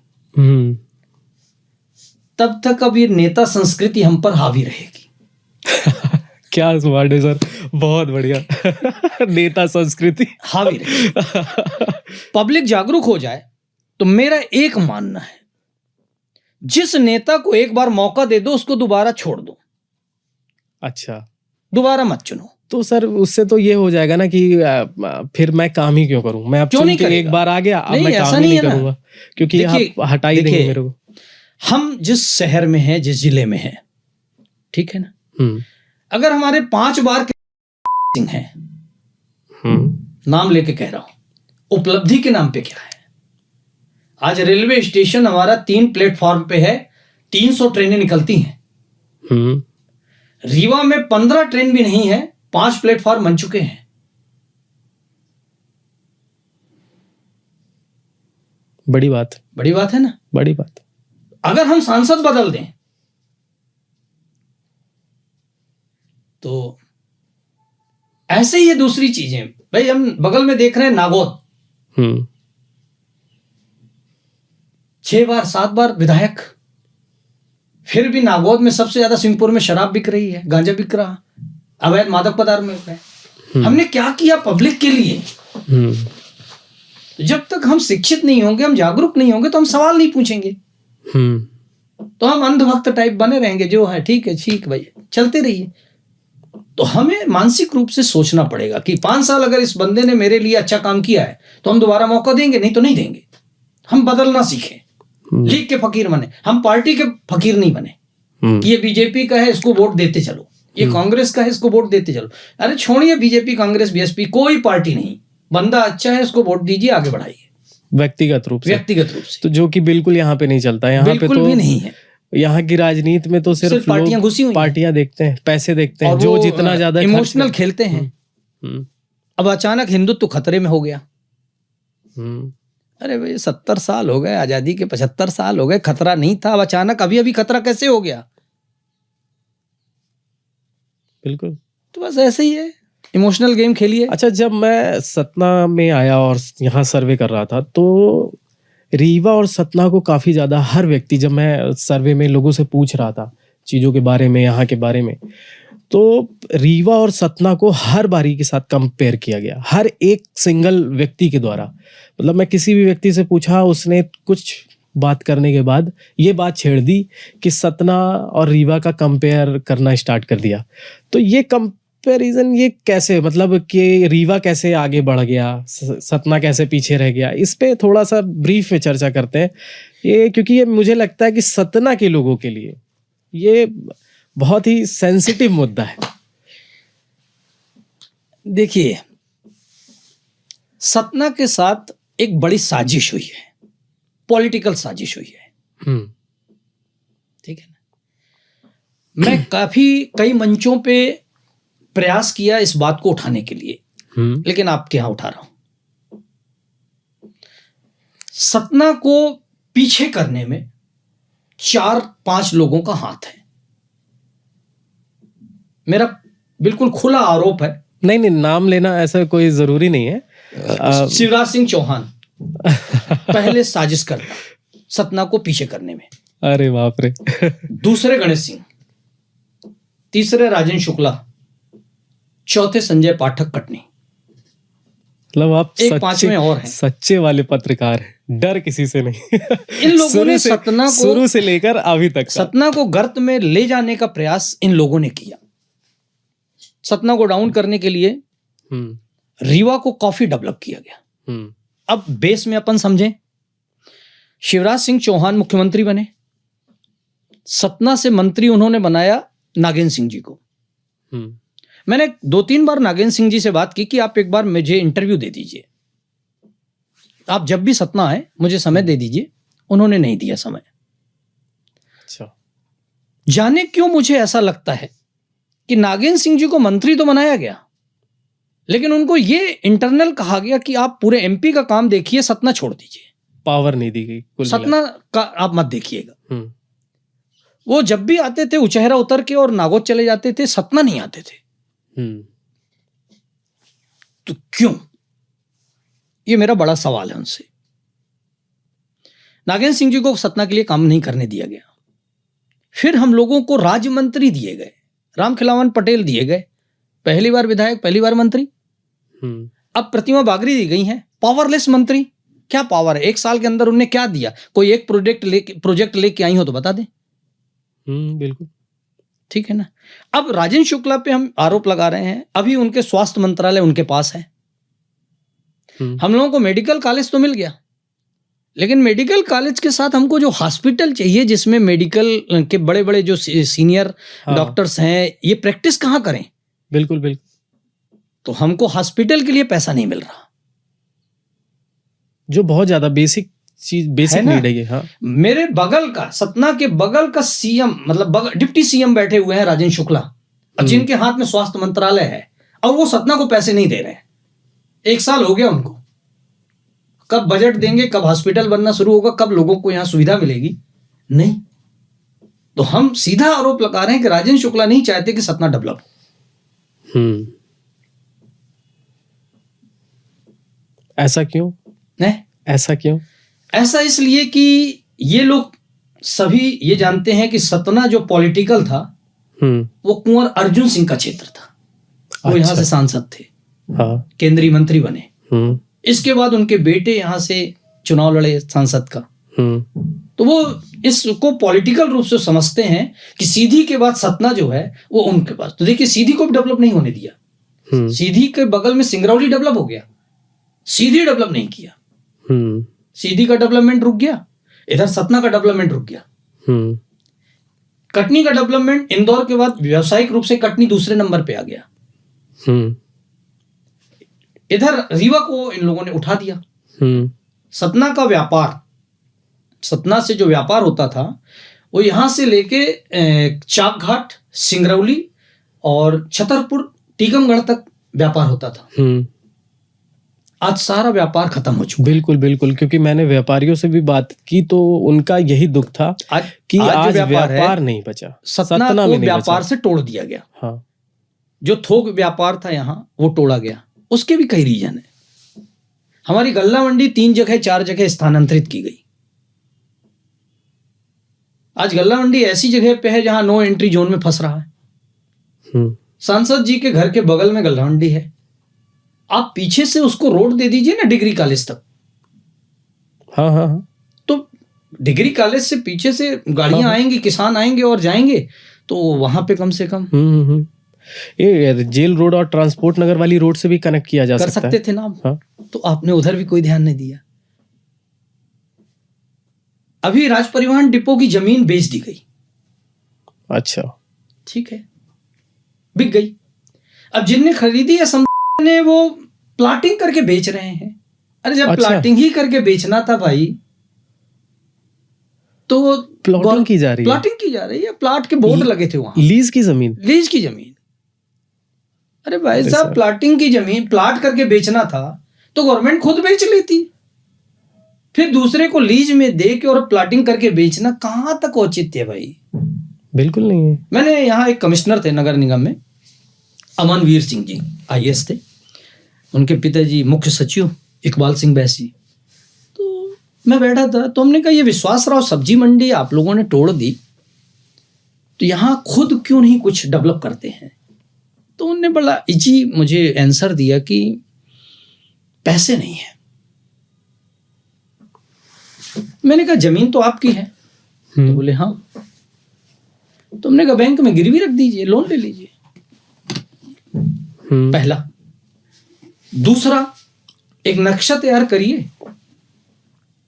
तब तक अब ये नेता संस्कृति हम पर हावी रहेगी। क्या वर्ड है सर, बहुत बढ़िया। नेता संस्कृति। हावी रहे। पब्लिक जागरूक हो जाए तो मेरा एक मानना है, जिस नेता को एक बार मौका दे दो उसको दोबारा छोड़ दो, अच्छा, दोबारा मत चुनो। तो सर उससे तो ये हो जाएगा ना कि फिर मैं काम ही क्यों करूं, मैं अब क्यों चुन नहीं के करेगा? एक बार आ गया, अब नहीं, मैं ऐसा काम ही नहीं नहीं है ना। करूंगा, क्योंकि देखिए, आप हटा ही देंगे देखिए, मेरे को। हम जिस शहर में हैं, जिस जिले में हैं, ठीक है ना, हम्म अगर हमारे 5 बार के सिंह हैं, नाम लेके कह रहा हूं, उपलब्धि के नाम पे क्या है? आज रेलवे स्टेशन हमारा 3 प्लेटफॉर्म पे है, 300 ट्रेनें निकलती हैं। रीवा में 15 ट्रेन भी नहीं है, 5 प्लेटफॉर्म बन चुके हैं। बड़ी बात, बड़ी बात है ना? बड़ी बात। अगर हम सांसद बदल दें तो ऐसे ही है दूसरी चीजें। भाई हम बगल में देख रहे हैं नागौद, 6 बार 7 बार विधायक, फिर भी नागौद में सबसे ज्यादा सिंहपुर में शराब बिक रही है, गांजा बिक रहा, अवैध मादक पदार्थ मिल रहे हैं। हमने क्या किया पब्लिक के लिए? जब तक हम शिक्षित नहीं होंगे, हम जागरूक नहीं होंगे, तो हम सवाल नहीं पूछेंगे, तो हम अंधभक्त टाइप बने रहेंगे, जो है ठीक है, ठीक भाई, चलते रहिए। तो हमें मानसिक रूप से सोचना पड़ेगा कि 5 साल अगर इस बंदे ने मेरे लिए अच्छा काम किया है तो हम दोबारा मौका देंगे, नहीं तो नहीं देंगे। हम बदलना सीखें, लीग के फकीर बने, हम पार्टी के फकीर नहीं बने कि ये बीजेपी का है इसको वोट देते चलो, ये कांग्रेस का है इसको वोट देते चलो। अरे छोड़िए बीजेपी, कांग्रेस, बीएसपी, कोई पार्टी नहीं। बंदा अच्छा है उसको वोट दीजिए, आगे बढ़ाइए व्यक्तिगत रूप से। तो जो कि बिल्कुल यहाँ पे नहीं चलता, यहाँ पे बिल्कुल तो भी नहीं है। यहाँ की राजनीति में तो सिर्फ पार्टियां घुसी हुई हैं, पार्टियां देखते हैं, पैसे देखते हैं, जो जितना ज्यादा इमोशनल खेलते हैं। अब अचानक हिंदुत्व खतरे में हो गया। अरे भाई 70 साल हो गए आजादी के, 75 साल हो गए, खतरा नहीं था, अब अचानक अभी खतरा कैसे हो गया? बिल्कुल, तो बस ऐसे ही है, इमोशनल गेम खेलिए। अच्छा, जब मैं सतना में आया और यहाँ सर्वे कर रहा था तो रीवा और सतना को काफी ज्यादा, हर व्यक्ति, जब मैं सर्वे में लोगों से पूछ रहा था चीजों के बारे में, यहाँ के बारे में, तो रीवा और सतना को हर बारी के साथ कंपेयर किया गया, हर एक सिंगल व्यक्ति के द्वारा। मतलब मैं किसी भी व्यक्ति से पूछा, उसने कुछ बात करने के बाद ये बात छेड़ दी कि सतना और रीवा का कंपेयर करना स्टार्ट कर दिया। तो ये कंपैरिजन ये कैसे, मतलब कि रीवा कैसे आगे बढ़ गया, सतना कैसे पीछे रह गया, इस पे थोड़ा सा ब्रीफ में चर्चा करते हैं ये, क्योंकि ये मुझे लगता है कि सतना के लोगों के लिए ये बहुत ही सेंसिटिव मुद्दा है। देखिए, सतना के साथ एक बड़ी साजिश हुई है, पॉलिटिकल साजिश हुई है, ठीक है ना। मैं कई मंचों पे प्रयास किया इस बात को उठाने के लिए, लेकिन आपके यहां उठा रहा हूं। सतना को पीछे करने में 4-5 लोगों का हाथ है। मेरा बिल्कुल खुला आरोप है। नहीं, नाम लेना ऐसा कोई जरूरी नहीं है। शिवराज सिंह चौहान पहले साजिश करता सतना को पीछे करने में। अरे बाप रे। दूसरे गणेश सिंह, तीसरे राजेंद्र शुक्ला, चौथे संजय पाठक कटनी। मतलब आप एक 5वें और हैं, सच्चे वाले पत्रकार हैं, डर किसी से नहीं। इन लोगों ने सतना को, शुरू से लेकर अभी तक, सतना को गर्त में ले जाने का प्रयास इन लोगों ने किया। सतना को डाउन करने के लिए रीवा को काफी डेवलप किया गया। अब बेस में अपन समझें, शिवराज सिंह चौहान मुख्यमंत्री बने, सतना से मंत्री उन्होंने बनाया नागेंद्र सिंह जी को। मैंने 2-3 बार नागेंद्र सिंह जी से बात की कि आप एक बार मुझे इंटरव्यू दे दीजिए, आप जब भी सतना आए मुझे समय दे दीजिए। उन्होंने नहीं दिया समय। अच्छा, जाने क्यों मुझे ऐसा लगता है कि नागेंद्र सिंह जी को मंत्री तो बनाया गया, लेकिन उनको ये इंटरनल कहा गया कि आप पूरे एमपी का काम देखिए, सतना छोड़ दीजिए, पावर नहीं दी गई, सतना का आप मत देखिएगा। वो जब भी आते थे उचेहरा उतर के और नागौद चले जाते थे, सतना नहीं आते थे। तो क्यों? ये मेरा बड़ा सवाल है उनसे। नागेंद्र सिंह जी को सतना के लिए काम नहीं करने दिया गया। फिर हम लोगों को राज्य मंत्री दिए गए, रामखिलावन पटेल दिए गए, पहली बार विधायक, पहली बार मंत्री। अब प्रतिमा बागरी दी गई हैं, पावरलेस मंत्री। क्या पावर है? 1 साल के अंदर उन्हें क्या दिया? कोई एक प्रोजेक्ट लेके आई हो तो बता दें। बिल्कुल ठीक है ना। अब राजेंद्र शुक्ला पे हम आरोप लगा रहे हैं, अभी उनके स्वास्थ्य मंत्रालय उनके पास है। हम लोगों को मेडिकल कॉलेज तो मिल गया, लेकिन मेडिकल कॉलेज के साथ हमको जो हॉस्पिटल चाहिए जिसमें मेडिकल के बड़े बड़े जो सीनियर डॉक्टर्स हैं ये प्रैक्टिस कहाँ करें? बिल्कुल बिल्कुल। तो हमको हॉस्पिटल के लिए पैसा नहीं मिल रहा, जो बहुत ज्यादा बेसिक नीड है ये। हाँ, मेरे बगल का, सतना के बगल का सीएम, मतलब डिप्टी सीएम बैठे हुए हैं राजेंद्र शुक्ला, और जिनके हाथ में स्वास्थ्य मंत्रालय है, और वो सतना को पैसे नहीं दे रहे हैं। 1 साल हो गया उनको। कब बजट देंगे, कब हॉस्पिटल बनना शुरू होगा, कब लोगों को यहां सुविधा मिलेगी? नहीं। तो हम सीधा आरोप लगा रहे हैं कि राजेंद्र शुक्ला नहीं चाहते कि सतना डेवलप हो। ऐसा क्यों? ऐसा क्यों? ऐसा इसलिए कि ये लोग सभी ये जानते हैं कि सतना जो पॉलिटिकल था वो कुंवर अर्जुन सिंह का क्षेत्र था। वो यहाँ से सांसद थे, हाँ, केंद्रीय मंत्री बने। इसके बाद उनके बेटे यहाँ से चुनाव लड़े सांसद का। तो वो इसको पॉलिटिकल रूप से समझते हैं कि सीधी के बाद सतना जो है वो उनके पास। तो देखिए, सीधी को भी डेवलप नहीं होने दिया। सीधी के बगल में सिंगरौली डेवलप हो गया, सीधी डेवलप नहीं किया। सीधी का डेवलपमेंट रुक गया, इधर सतना का डेवलपमेंट रुक गया। कटनी का डेवलपमेंट, इंदौर के बाद व्यावसायिक रूप से कटनी दूसरे नंबर पे आ गया। इधर रीवा को इन लोगों ने उठा दिया। सतना का व्यापार, सतना से जो व्यापार होता था वो यहां से लेके चाकघाट, सिंगरौली और छतरपुर, टीकमगढ़ तक व्यापार होता था। आज सारा व्यापार खत्म हो चुका। बिल्कुल बिल्कुल, क्योंकि मैंने व्यापारियों से भी बात की तो उनका यही दुख था कि आज व्यापार नहीं बचा। सतना को व्यापार से तोड़ दिया गया। हाँ, जो थोक व्यापार था यहाँ वो तोड़ा गया। उसके भी कई रीजन है। हमारी गल्ला मंडी 3 जगह 4 जगह स्थानांतरित की गई। आज गल्ला मंडी ऐसी जगह पे है जहां नो एंट्री जोन में फंस रहा है। सांसद जी के घर के बगल में गल्ला मंडी है, आप पीछे से उसको रोड दे दीजिए ना डिग्री कॉलेज तक। हाँ हाँ हाँ। तो डिग्री कॉलेज से पीछे से गाड़ियां आएंगी, किसान आएंगे और जाएंगे, तो वहां पे कम से कम ये जेल रोड और ट्रांसपोर्ट नगर वाली रोड से भी कनेक्ट किया जा सकता थे ना। हाँ? तो आपने उधर भी कोई ध्यान नहीं दिया। अभी राज परिवहन डिपो की जमीन बेच दी गई। अच्छा, ठीक है, बिक गई। अब जिनने खरीदी है ने वो प्लाटिंग करके बेच रहे हैं। अरे जब प्लाटिंग ही करके बेचना था भाई, तो प्लॉटिंग की जा रही है। प्लाट के बोर्ड लगे थे वहां, लीज की जमीन। अरे भाई साहब, प्लाटिंग की जमीन प्लाट करके बेचना था तो गवर्नमेंट खुद बेच लेती। फिर दूसरे को लीज में दे के और प्लाटिंग करके बेचना कहां तक औचित्य है भाई? बिल्कुल नहीं है। मैंने यहाँ एक कमिश्नर थे नगर निगम में, अमनवीर सिंह जी IAS थे, उनके पिताजी मुख्य सचिव इकबाल सिंह बैसी। तो मैं बैठा था तो हमने कहा ये विश्वासराव सब्जी मंडी आप लोगों ने तोड़ दी, तो यहाँ खुद क्यों नहीं कुछ डेवलप करते हैं? तो उन्होंने बड़ा इजी मुझे आंसर दिया कि पैसे नहीं है। मैंने कहा जमीन तो आपकी है। तो बोले हाँ। तो हमने कहा बैंक में गिरवी रख दीजिए, लोन ले लीजिए। पहला। दूसरा, एक नक्शा तैयार करिए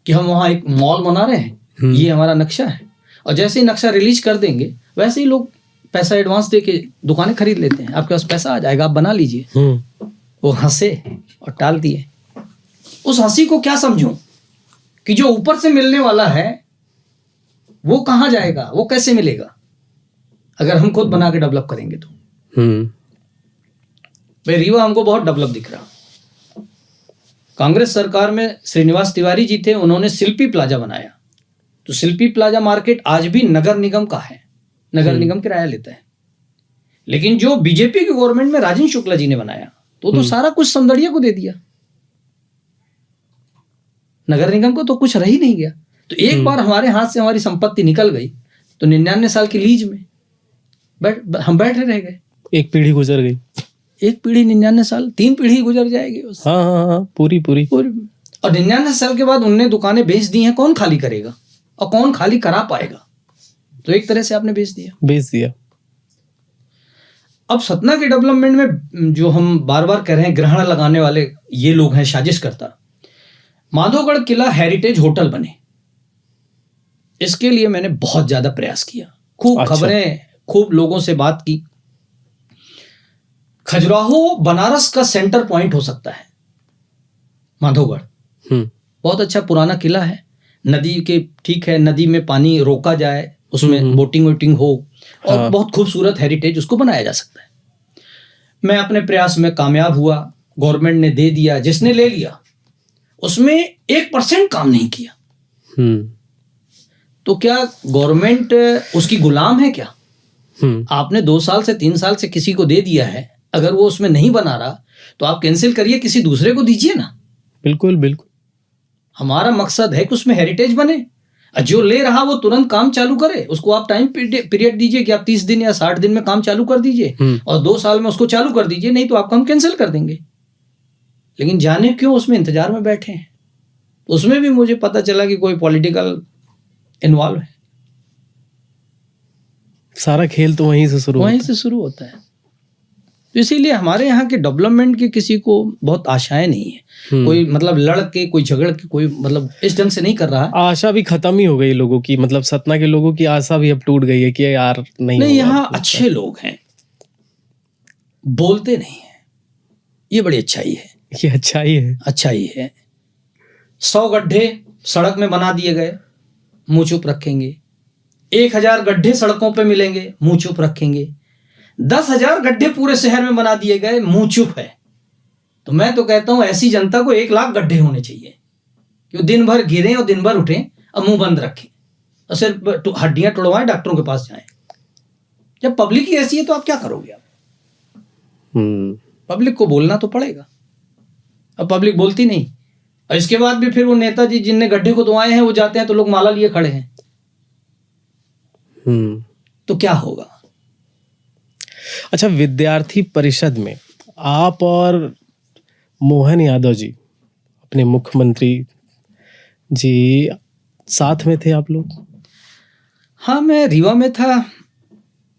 कि हम वहां एक मॉल बना रहे हैं, ये हमारा नक्शा है, और जैसे ही नक्शा रिलीज कर देंगे वैसे ही लोग पैसा एडवांस देके दुकानें खरीद लेते हैं। आपके पास पैसा आ जाएगा, आप बना लीजिए। वो हंसे और टाल दिए। उस हंसी को क्या समझूं कि जो ऊपर से मिलने वाला है वो कहां जाएगा, वो कैसे मिलेगा अगर हम खुद बना के डेवलप करेंगे तो। भाई रीवा हमको बहुत डेवलप दिख रहा। कांग्रेस सरकार में श्रीनिवास तिवारी जी थे, उन्होंने शिल्पी प्लाजा बनाया। तो शिल्पी प्लाजा मार्केट आज भी नगर निगम का है, नगर निगम किराया लेता है। लेकिन जो बीजेपी की गवर्नमेंट में राजेंद्र शुक्ला जी ने बनाया तो सारा कुछ समदड़िया को दे दिया। नगर निगम को तो कुछ रह ही नहीं गया। तो एक बार हमारे हाथ से हमारी संपत्ति निकल गई तो 99 साल की लीज में हम बैठे रह गए। एक पीढ़ी गुजर गई। एक पीढ़ी 99 साल, 3 पीढ़ी गुजर जाएगी उस। हाँ हाँ हाँ, पूरी। और 99 साल के बाद उनने दुकानें बेच दी हैं, कौन खाली करेगा और कौन खाली करा पाएगा? तो एक तरह से आपने बेच दिया। अब सतना के डेवलपमेंट में जो हम बार बार कह रहे हैं ग्रहण लगाने वाले ये लोग हैं, साजिश करता। माधोगढ़ किला हेरिटेज होटल बने, इसके लिए मैंने बहुत ज्यादा प्रयास किया, खूब खबरें, खूब लोगों से बात की। खजुराहो बनारस का सेंटर पॉइंट हो सकता है माधोगढ़। बहुत अच्छा पुराना किला है, नदी के ठीक है, नदी में पानी रोका जाए, उसमें बोटिंग वोटिंग हो, और बहुत खूबसूरत हेरिटेज उसको बनाया जा सकता है। मैं अपने प्रयास में कामयाब हुआ, गवर्नमेंट ने दे दिया, जिसने ले लिया उसमें 1% काम नहीं किया। तो क्या गवर्नमेंट उसकी गुलाम है क्या? आपने 2 साल से 3 साल से किसी को दे दिया है, अगर वो उसमें नहीं बना रहा तो आप कैंसिल करिए, किसी दूसरे को दीजिए ना। बिल्कुल। हमारा मकसद है कि उसमें हेरिटेज बने, जो ले रहा वो तुरंत काम चालू करे, उसको आप टाइम पीरियड दीजिए कि आप 30 दिन या 60 दिन में काम चालू कर दीजिए, और 2 साल में उसको चालू कर दीजिए, नहीं तो आपको हम कैंसिल कर देंगे। लेकिन जाने क्यों उसमें इंतजार में बैठे हैं। उसमें भी मुझे पता चला कि कोई पॉलिटिकल इन्वॉल्व है। सारा खेल तो वहीं से शुरू होता है। तो इसीलिए हमारे यहाँ के डेवलपमेंट की किसी को बहुत आशाएं नहीं है। कोई मतलब लड़ के, कोई झगड़ के, कोई मतलब इस ढंग से नहीं कर रहा है। आशा भी खत्म ही हो गई लोगों की, मतलब सतना के लोगों की आशा भी अब टूट गई है कि यार नहीं यहाँ अच्छे लोग हैं, बोलते नहीं है, ये बड़ी अच्छाई है। ये अच्छाई है। 100 गड्ढे सड़क में बना दिए गए, मुंह चुप रखेंगे। 1000 गड्ढे सड़कों पे मिलेंगे, मुंह चुप रखेंगे। 10,000 गड्ढे पूरे शहर में बना दिए गए, मुंह चुप है। तो मैं तो कहता हूं ऐसी जनता को 1 लाख गड्ढे होने चाहिए, कि दिन भर गिरें और दिन भर उठें और मुंह बंद रखें और सिर्फ हड्डियां तोड़वाएं, डॉक्टरों के पास जाएं। जब पब्लिक ही ऐसी है तो आप क्या करोगे? आप पब्लिक को बोलना तो पड़ेगा। अब पब्लिक बोलती नहीं, और इसके बाद भी फिर वो नेताजी जिनने गड्ढे को दुआए हैं वो जाते हैं तो लोग माला लिए खड़े हैं। तो क्या होगा? अच्छा, विद्यार्थी परिषद में आप और मोहन यादव जी, अपने मुख्यमंत्री जी, साथ में थे आप लोग? हाँ, मैं रीवा में था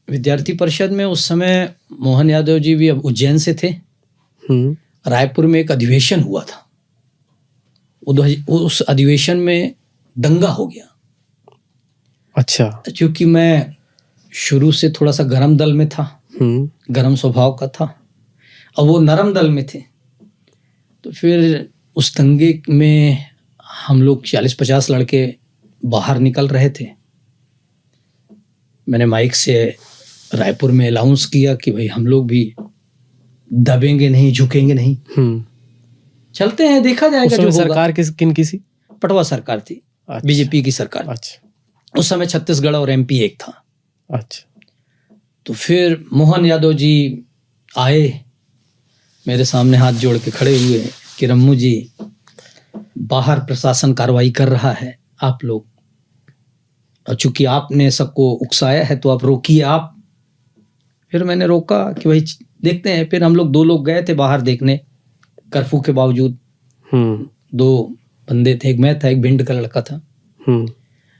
विद्यार्थी परिषद में। उस समय मोहन यादव जी भी अब उज्जैन से थे। रायपुर में एक अधिवेशन हुआ था, उस अधिवेशन में दंगा हो गया। अच्छा। क्योंकि मैं शुरू से थोड़ा सा गरम दल में था, गरम स्वभाव का था, और वो नरम दल में थे। तो फिर उस दंगे में हम लोग 40-50 लड़के बाहर निकल रहे थे। मैंने माइक से रायपुर में अनाउंस किया कि भाई हम लोग भी दबेंगे नहीं, झुकेंगे नहीं, चलते हैं, देखा जाएगा जो होगा। सरकार किन की थी? पटवा सरकार थी। अच्छा। बीजेपी की सरकार। अच्छा। उस समय छत्तीसगढ़ और एमपी एक था। अच्छा। तो फिर मोहन यादव जी आए, मेरे सामने हाथ जोड़ के खड़े हुए कि रम्मू जी, बाहर प्रशासन कार्रवाई कर रहा है, आप लोग, और चूंकि आपने सबको उकसाया है तो आप रोकिए आप। फिर मैंने रोका कि भाई देखते हैं। फिर हम लोग 2 लोग गए थे बाहर देखने, कर्फ्यू के बावजूद। 2 बंदे थे, एक मैं था, एक भिंड का लड़का था,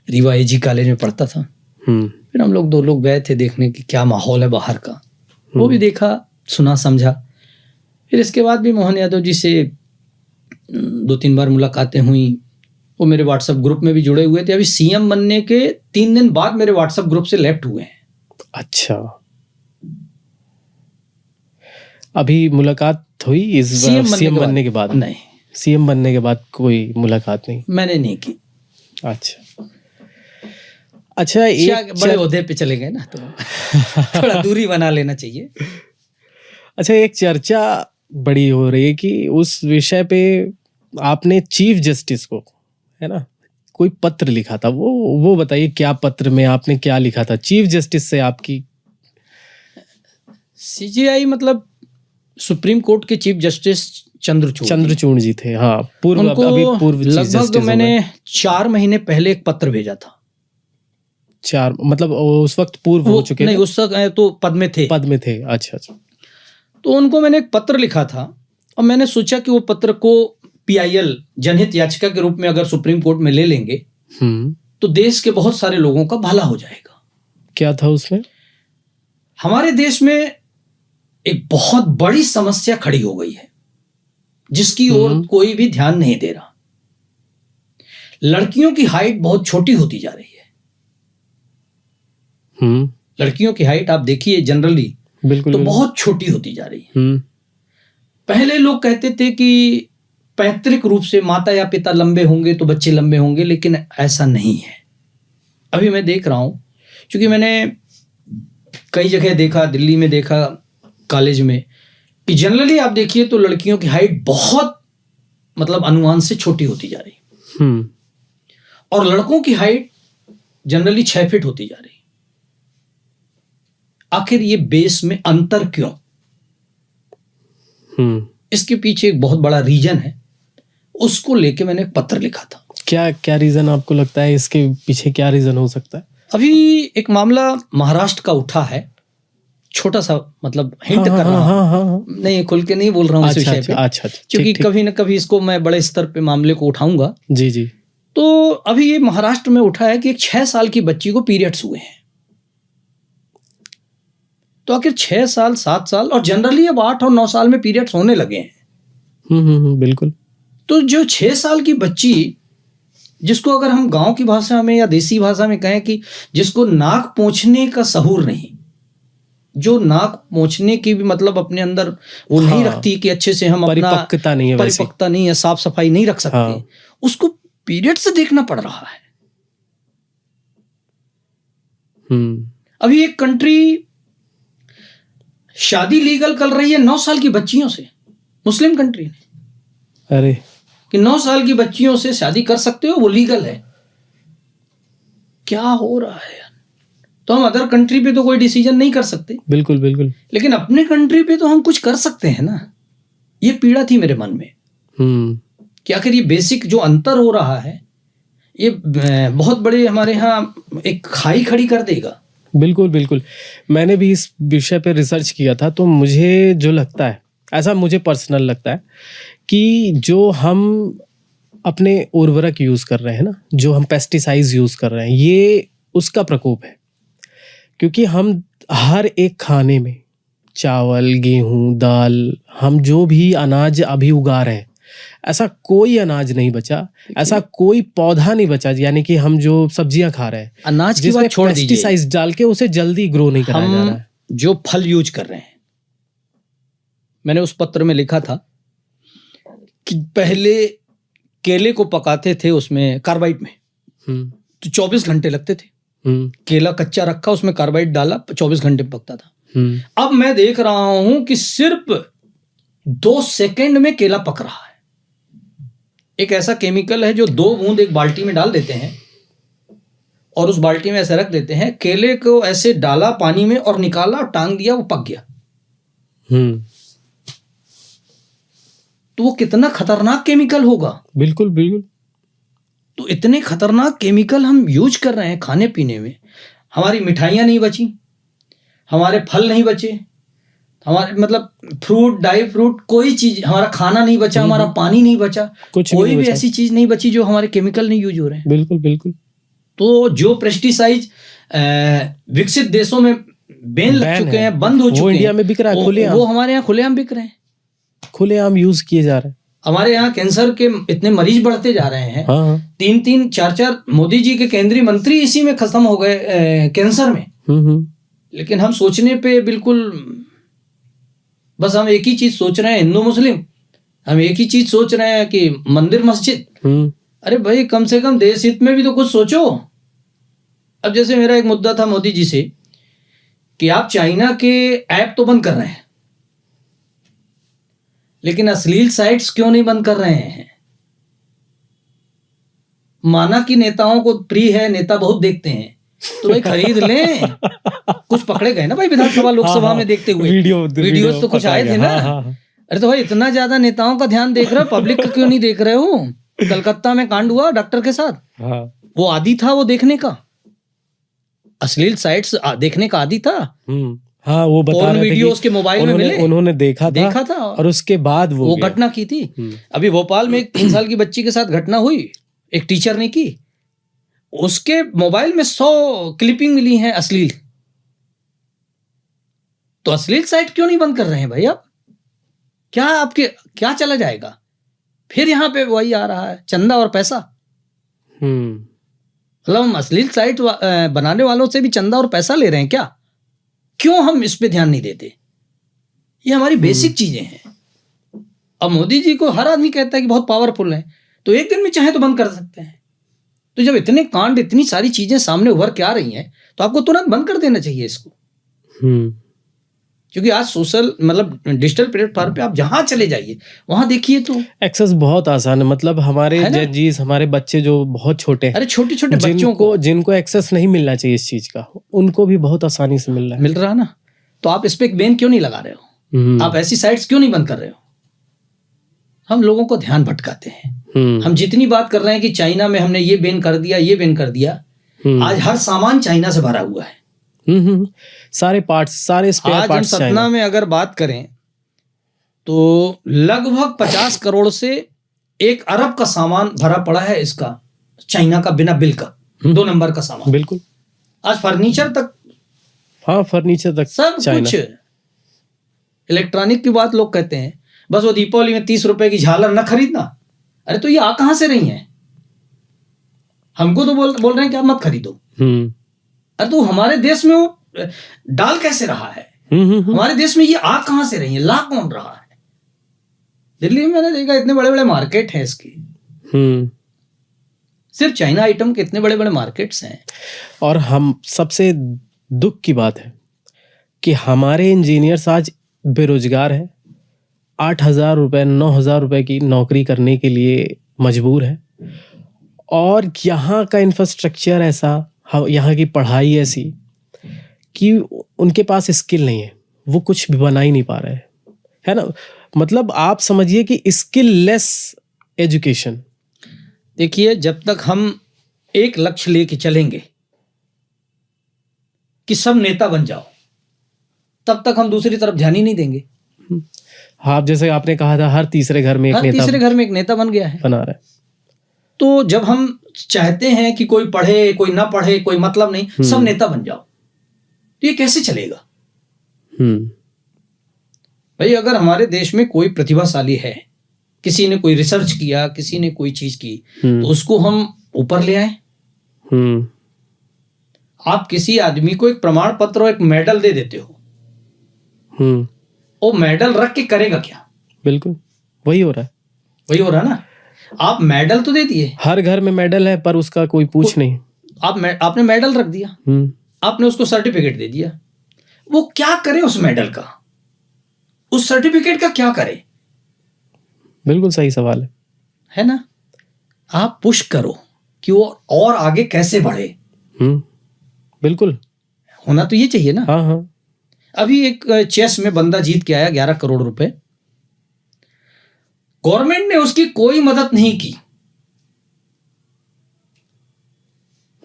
रीवा एजी कॉलेज में पढ़ता था। फिर हम लोग 2 लोग गए थे देखने कि क्या माहौल है बाहर का। वो भी देखा, सुना, समझा। फिर इसके बाद भी मोहन यादव जी से 2-3 बार मुलाकातें हुई। वो मेरे व्हाट्सएप ग्रुप में भी जुड़े हुए थे। अभी सीएम बनने के 3 दिन बाद मेरे व्हाट्सएप ग्रुप से लेफ्ट हुए हैं। अच्छा, अभी मुलाकात हुई इस सीएम बनने के बाद? नहीं, सीएम बनने के बाद कोई मुलाकात नहीं, मैंने नहीं की। अच्छा, एक बड़े ओहदे पे चले गए ना, तो थोड़ा दूरी बना लेना चाहिए। अच्छा, एक चर्चा बड़ी हो रही है कि उस विषय पे आपने चीफ जस्टिस को, है ना, कोई पत्र लिखा था। वो बताइए, क्या पत्र में आपने क्या लिखा था चीफ जस्टिस से? आपकी सीजेआई मतलब सुप्रीम कोर्ट के चीफ जस्टिस चंद्रचूड़ जी थे। हाँ, पूर्व लगभग मैंने 4 महीने पहले एक पत्र भेजा था 4 मतलब उस वक्त पूर्व हो चुके नहीं, थे? उस वक्त तो पद में थे। पद में थे, अच्छा अच्छा। तो उनको मैंने एक पत्र लिखा था और मैंने सोचा कि वो पत्र को PIL जनहित याचिका के रूप में अगर सुप्रीम कोर्ट में ले लेंगे तो देश के बहुत सारे लोगों का भला हो जाएगा। क्या था उसमें? हमारे देश में एक बहुत बड़ी समस्या खड़ी हो गई है जिसकी ओर कोई भी ध्यान नहीं दे रहा। लड़कियों की हाइट बहुत छोटी होती जा रही है। लड़कियों की हाइट आप देखिए जनरली बिल्कुल तो बिल्कुल। बहुत छोटी होती जा रही है। पहले लोग कहते थे कि पैतृक रूप से माता या पिता लंबे होंगे तो बच्चे लंबे होंगे, लेकिन ऐसा नहीं है। अभी मैं देख रहा हूं, क्योंकि मैंने कई जगह देखा, दिल्ली में देखा, कॉलेज में, कि जनरली आप देखिए तो लड़कियों की हाइट बहुत मतलब अनुमान से छोटी होती जा रही है और लड़कों की हाइट जनरली 6 फीट होती जा रही है। आखिर ये बेस में अंतर क्यों? इसके पीछे एक बहुत बड़ा रीजन है, उसको लेके मैंने एक पत्र लिखा था। क्या क्या रीजन आपको लगता है इसके पीछे, क्या रीजन हो सकता है? अभी एक मामला महाराष्ट्र का उठा है, छोटा सा मतलब हिंट कर रहा हूं, नहीं खुल के नहीं बोल रहा हूं इस विषय पे, अच्छा, क्योंकि कभी ना कभी इसको मैं बड़े स्तर पे मामले को उठाऊंगा। जी जी। तो अभी ये महाराष्ट्र में उठा है कि एक 6 साल की बच्ची को पीरियड्स हुए हैं। तो आखिर 6 साल 7 साल और जनरली अब 8 और 9 साल में पीरियड्स होने लगे हैं। बिल्कुल। तो जो 6 साल की बच्ची, जिसको अगर हम गांव की भाषा में या देसी भाषा में कहें कि जिसको नाक पोंछने का सहूर नहीं, जो नाक पोंछने की भी मतलब अपने अंदर वो नहीं रखती कि अच्छे से हम अपना परिपक्वता नहीं है, साफ सफाई नहीं रख सकते, उसको पीरियड से देखना पड़ रहा है। अभी एक कंट्री शादी लीगल कर रही है 9 साल की बच्चियों से, मुस्लिम कंट्री ने, अरे कि 9 साल की बच्चियों से शादी कर सकते हो, वो लीगल है। क्या हो रहा है? तो हम अदर कंट्री पे तो कोई डिसीजन नहीं कर सकते, बिल्कुल बिल्कुल, लेकिन अपने कंट्री पे तो हम कुछ कर सकते हैं ना। ये पीड़ा थी मेरे मन में कि आखिर ये बेसिक जो अंतर हो रहा है ये बहुत बड़े हमारे यहाँ एक खाई खड़ी कर देगा। बिल्कुल बिल्कुल। मैंने भी इस विषय पे रिसर्च किया था, तो मुझे जो लगता है, ऐसा मुझे पर्सनल लगता है कि जो हम अपने उर्वरक यूज़ कर रहे हैं ना, जो हम पेस्टिसाइड्स यूज़ कर रहे हैं, ये उसका प्रकोप है। क्योंकि हम हर एक खाने में चावल, गेहूं, दाल, हम जो भी अनाज अभी उगा रहे हैं, ऐसा कोई अनाज नहीं बचा, ऐसा कोई पौधा नहीं बचा, यानी कि हम जो सब्जियां खा रहे हैं अनाज की बात छोड़ दीजिए, पेस्टिसाइड्स डाल के उसे जल्दी ग्रो नहीं कराया जा रहा है। जो फल यूज कर रहे हैं, मैंने उस पत्र में लिखा था कि पहले केले को पकाते थे उसमें कार्बाइड में, तो 24 घंटे लगते थे। केला कच्चा रखा, उसमें कार्बाइड डाला, 24 घंटे पकता था। अब मैं देख रहा हूं कि सिर्फ 2 सेकंड में केला पक रहा है। एक ऐसा केमिकल है जो 2 बूंद एक बाल्टी में डाल देते हैं और उस बाल्टी में ऐसे रख देते हैं, केले को ऐसे डाला पानी में और निकाला और टांग दिया, वो पक गया। तो वो कितना खतरनाक केमिकल होगा। बिल्कुल बिल्कुल। तो इतने खतरनाक केमिकल हम यूज कर रहे हैं खाने पीने में। हमारी मिठाइयाँ नहीं बची, हमारे फल नहीं बचे, हमारे मतलब फ्रूट, ड्राई फ्रूट, कोई चीज, हमारा खाना नहीं बचा, हमारा पानी नहीं बचा, कोई भी ऐसी चीज नहीं बची जो हमारे केमिकल नहीं यूज हो रहे हैं। बिल्कुल बिल्कुल। तो जो पेस्टिसाइड विकसित देशों में बैन लग चुके हैं, बंद हो चुके हैं, वो इंडिया में बिक रहा है खुलेआम, वो हमारे यहाँ खुलेआम बिक रहे हैं, खुलेआम यूज किए जा रहे हैं। हमारे यहाँ कैंसर के इतने मरीज बढ़ते जा रहे हैं। 3-3, 4-4 मोदी जी के केंद्रीय मंत्री इसी में खत्म हो गए कैंसर में। लेकिन हम सोचने पे बिल्कुल, बस हम एक ही चीज सोच रहे हैं, हिंदू मुस्लिम, हम एक ही चीज सोच रहे हैं कि मंदिर मस्जिद। अरे भाई कम से कम देश हित में भी तो कुछ सोचो। अब जैसे मेरा एक मुद्दा था मोदी जी से कि आप चाइना के ऐप तो बंद कर रहे हैं, लेकिन अश्लील साइट्स क्यों नहीं बंद कर रहे हैं? माना कि नेताओं को प्रिय है, नेता बहुत देखते हैं, तो भाई खरीद लें। कुछ पकड़े गए ना भाई विधानसभा लोकसभा में देखते हुए, वीडियोस तो कुछ आए थे ना। अरे तो भाई इतना ज्यादा नेताओं का ध्यान देख रहे हो, पब्लिक का क्यों नहीं देख रहे हो? कलकत्ता में कांड हुआ डॉक्टर के साथ, वो आदी था वो देखने का, अश्लील साइट्स देखने का आदी था। हाँ, वो बता पोर्न रहे थे वीडियोस कि के मोबाइल में मिले, उन्होंने देखा था और उसके बाद वो गया। घटना की थी। अभी भोपाल में एक 3 साल की बच्ची के साथ घटना हुई, एक टीचर ने की, उसके मोबाइल में 100 क्लिपिंग मिली हैं अश्लील। तो अश्लील साइट क्यों नहीं बंद कर रहे हैं भाई आप? क्या आपके क्या चला जाएगा? फिर यहाँ पे वही आ रहा है, चंदा और पैसा। मतलब हम अश्लील साइट बनाने वालों से भी चंदा और पैसा ले रहे हैं क्या? क्यों हम इस पे ध्यान नहीं देते? ये हमारी बेसिक चीजें हैं। अब मोदी जी को हर आदमी कहता है कि बहुत पावरफुल है, तो एक दिन में चाहे तो बंद कर सकते हैं। तो जब इतने कांड, इतनी सारी चीजें सामने उभर के आ रही हैं, तो आपको तुरंत बंद कर देना चाहिए इसको। क्योंकि आज सोशल मतलब डिजिटल प्लेटफॉर्म पे आप जहां चले जाइए वहां देखिए तो एक्सेस बहुत आसान है। मतलब हमारे जजीज, हमारे बच्चे जो बहुत छोटे हैं, अरे छोटे छोटे बच्चों को जिनको एक्सेस नहीं मिलना चाहिए इस चीज का, उनको भी बहुत आसानी से मिल रहा है ना। तो आप इस पे एक बैन क्यों नहीं लगा रहे हो? आप ऐसी साइट्स क्यों नहीं बंद कर रहे हो? हम लोगों को ध्यान भटकाते हैं। हम जितनी बात कर रहे हैं कि चाइना में हमने ये बैन कर दिया, ये बैन कर दिया, आज हर सामान चाइना से भरा हुआ है। सारे पार्ट्स, सारे स्पेयर पार्ट्स। आज हम सतना में अगर बात करें तो लगभग 50 करोड़ से 1 अरब का सामान भरा पड़ा है इसका, चाइना का, बिना बिल का, 2 नंबर का सामान। बिल्कुल। आज फर्नीचर तक, हाँ फर्नीचर तक, सब कुछ। इलेक्ट्रॉनिक की बात लोग कहते हैं बस वो दीपावली में 30 रुपए की झालर न खरीदना। अरे तो ये आ कहां से रही है? हमको तो बोल रहे हैं कि आप मत खरीदो। अरे तो हमारे देश में वो डाल कैसे रहा है? हमारे देश में ये आ कहां से रही है? ला कौन रहा है? दिल्ली में मैंने देखा इतने बड़े बड़े मार्केट हैं इसके, सिर्फ चाइना आइटम के इतने बड़े बड़े मार्केट्स हैं। और हम सबसे दुख की बात है कि हमारे इंजीनियर्स आज बेरोजगार हैं, 8,000 रुपए 9,000 रुपए की नौकरी करने के लिए मजबूर है। और यहाँ का इंफ्रास्ट्रक्चर ऐसा, यहाँ की पढ़ाई ऐसी कि उनके पास स्किल नहीं है, वो कुछ भी बना ही नहीं पा रहे हैं, है ना। मतलब आप समझिए कि स्किल लेस एजुकेशन। देखिए, जब तक हम एक लक्ष्य लेके चलेंगे कि सब नेता बन जाओ, तब तक हम दूसरी तरफ ध्यान ही नहीं देंगे। हाँ, जैसे आपने कहा था हर तीसरे घर में एक नेता बन गया है, बना रहा है। तो जब हम चाहते हैं कि कोई पढ़े, कोई ना पढ़े, कोई मतलब नहीं, सब नेता बन जाओ, तो ये कैसे चलेगा? भाई, अगर हमारे देश में कोई प्रतिभाशाली है, किसी ने कोई रिसर्च किया, किसी ने कोई चीज की, तो उसको हम ऊपर ले आए। आप किसी आदमी को एक प्रमाण पत्र और एक मेडल दे देते हो, वो मेडल रख के करेगा क्या? बिल्कुल वही हो रहा है ना। आप मेडल तो दे दिए, हर घर में मेडल है, पर उसका कोई पूछ नहीं। आपने मेडल रख दिया, आपने उसको सर्टिफिकेट दे दिया, वो क्या करे उस मेडल का, उस सर्टिफिकेट का क्या करे? बिल्कुल सही सवाल है ना। आप पुश करो कि वो और आगे कैसे बढ़े। बिल्कुल होना तो ये चाहिए ना। हाँ। अभी एक चेस में बंदा जीत के आया 11 करोड़ रुपए, गवर्नमेंट ने उसकी कोई मदद नहीं की,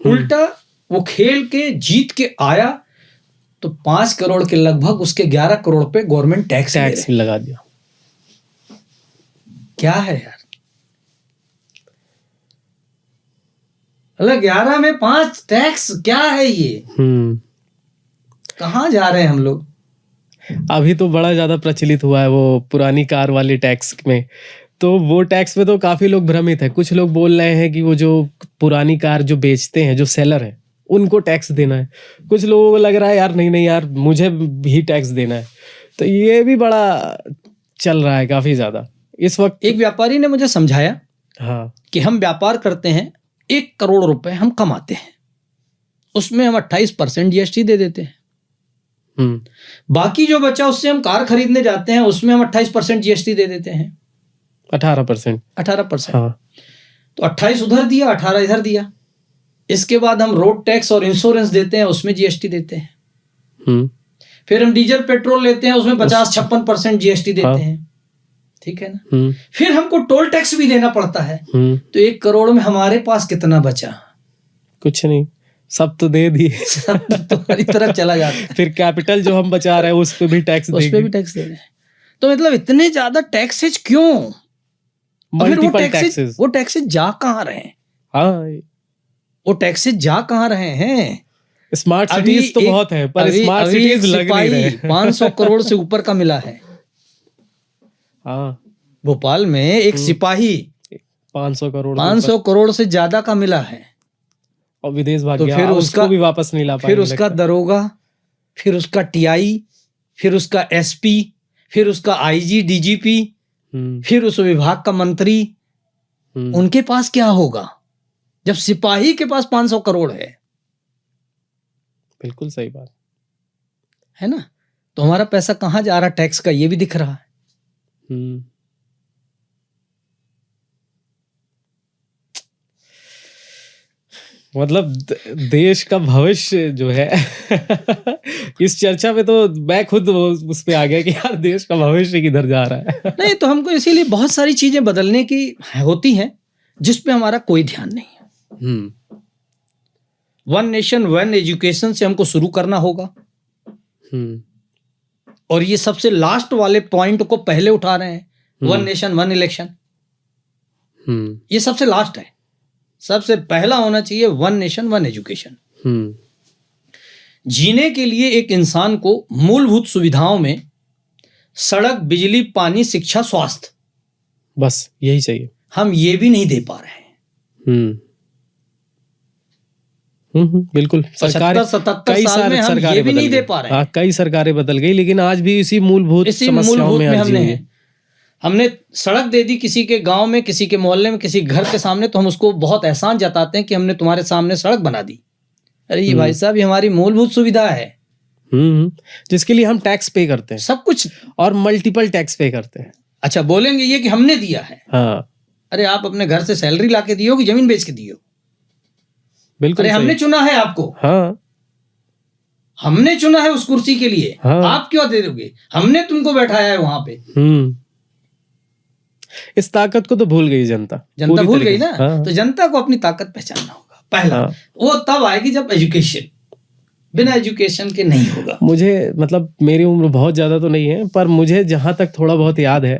उल्टा वो खेल के जीत के आया तो 5 करोड़ के लगभग उसके 11 करोड़ पे गवर्नमेंट टैक्स लगा दिया। क्या है यार? 11 में 5 टैक्स, क्या है ये? कहाँ जा रहे हैं हम लोग? अभी तो बड़ा ज्यादा प्रचलित हुआ है वो पुरानी कार वाले टैक्स में, तो वो टैक्स में तो काफी लोग भ्रमित है। कुछ लोग बोल रहे हैं कि वो जो पुरानी कार जो बेचते हैं, जो सेलर है, उनको टैक्स देना है। कुछ लोगों को लग रहा है यार नहीं यार, मुझे भी टैक्स देना है। तो ये भी बड़ा चल रहा है काफी ज्यादा इस वक्त। एक व्यापारी ने मुझे समझाया, हाँ, कि हम व्यापार करते हैं, 1 करोड़ रुपए हम कमाते हैं, उसमें हम 28% जीएसटी दे देते हैं। बाकी जो बचा उससे हम कार खरीदने जाते हैं, उसमें हम 28% जीएसटी दे देते हैं। 18%। हाँ। तो 28 उधर दिया, 18 इधर दिया। इसके बाद हम रोड टैक्स और इंश्योरेंस देते हैं, उसमें जीएसटी देते हैं। फिर हम डीजल पेट्रोल लेते हैं, उसमें 50-56% जीएसटी देते हैं। ठीक है ना। फिर हमको टोल टैक्स भी देना पड़ता है। तो 1 करोड़ में हमारे पास कितना बचा? कुछ नहीं। सब तो दे दिए। सब तो हमारी तरफ चला जाता है, फिर कैपिटल जो हम बचा रहे हैं उस पे भी टैक्स उस पे भी टैक्स दे रहे हैं। तो मतलब इतने ज्यादा टैक्सेज क्यों? और फिर मल्टीपल टैक्सेस। वो टैक्सेज जा कहाँ रहे हैं? हाँ, वो टैक्सेज जा कहाँ रहे हैं? स्मार्ट अभी सिटीज तो बहुत है, पर अभी स्मार्ट एक सिटीज लग नहीं सिपाही रहे। 500 करोड़ से ऊपर का मिला है। हाँ, भोपाल में एक सिपाही 500 करोड़ 500 करोड़ से ज्यादा का मिला है। और विदेश भाग तो गया, फिर उसको भी वापस नहीं ला पाएंगे। फिर उसका दरोगा, फिर उसका टीआई, फिर उसका एसपी, फिर उसका आईजी डीजीपी, फिर उस विभाग का मंत्री, उनके पास क्या होगा जब सिपाही के पास 500 करोड़ है? बिल्कुल सही बात है ना? तो हमारा पैसा कहाँ जा रहा टैक्स का, ये भी दिख रहा है। मतलब देश का भविष्य जो है इस चर्चा में तो मैं खुद उस पे आ गया कि यार देश का भविष्य किधर जा रहा है। नहीं तो हमको इसीलिए बहुत सारी चीजें बदलने की होती हैं जिस पे हमारा कोई ध्यान नहीं है। वन नेशन वन एजुकेशन से हमको शुरू करना होगा, और ये सबसे लास्ट वाले पॉइंट को पहले उठा रहे हैं, वन नेशन वन इलेक्शन। ये सबसे लास्ट है। सबसे पहला होना चाहिए वन नेशन वन एजुकेशन। जीने के लिए एक इंसान को मूलभूत सुविधाओं में सड़क, बिजली, पानी, शिक्षा, स्वास्थ्य, बस यही चाहिए। हम ये भी नहीं दे पा रहे हैं। बिल्कुल। 75-77 साल में हम ये भी नहीं दे पा रहे हैं। कई सरकारें बदल गई, लेकिन आज भी इसी मूलभूत समस्याओं में हमने सड़क दे दी किसी के गांव में, किसी के मोहल्ले में, किसी घर के सामने, तो हम उसको बहुत एहसान जताते हैं कि हमने तुम्हारे सामने सड़क बना दी। अरे ये भाई साहब, ये हमारी मूलभूत सुविधा है, जिसके लिए हम टैक्स पे करते हैं, सब कुछ, और मल्टीपल टैक्स पे करते हैं। अच्छा, बोलेंगे ये कि हमने दिया है। हाँ, अरे आप अपने घर से सैलरी लाके दियो कि जमीन बेच के दियो? बिल्कुल। अरे हमने चुना है आपको। हाँ, हमने चुना है उस कुर्सी के लिए। हाँ। आप क्यों दे दोगे? हमने तुमको बैठाया है वहां पे। इस ताकत को तो भूल गई जनता भूल गई ना। हाँ। तो जनता को अपनी ताकत पहचानना होगा पहला। हाँ। वो तब आएगी जब एजुकेशन, बिना एजुकेशन के नहीं होगा। मुझे मतलब मेरी उम्र बहुत ज्यादा तो नहीं है, पर मुझे जहां तक थोड़ा बहुत याद है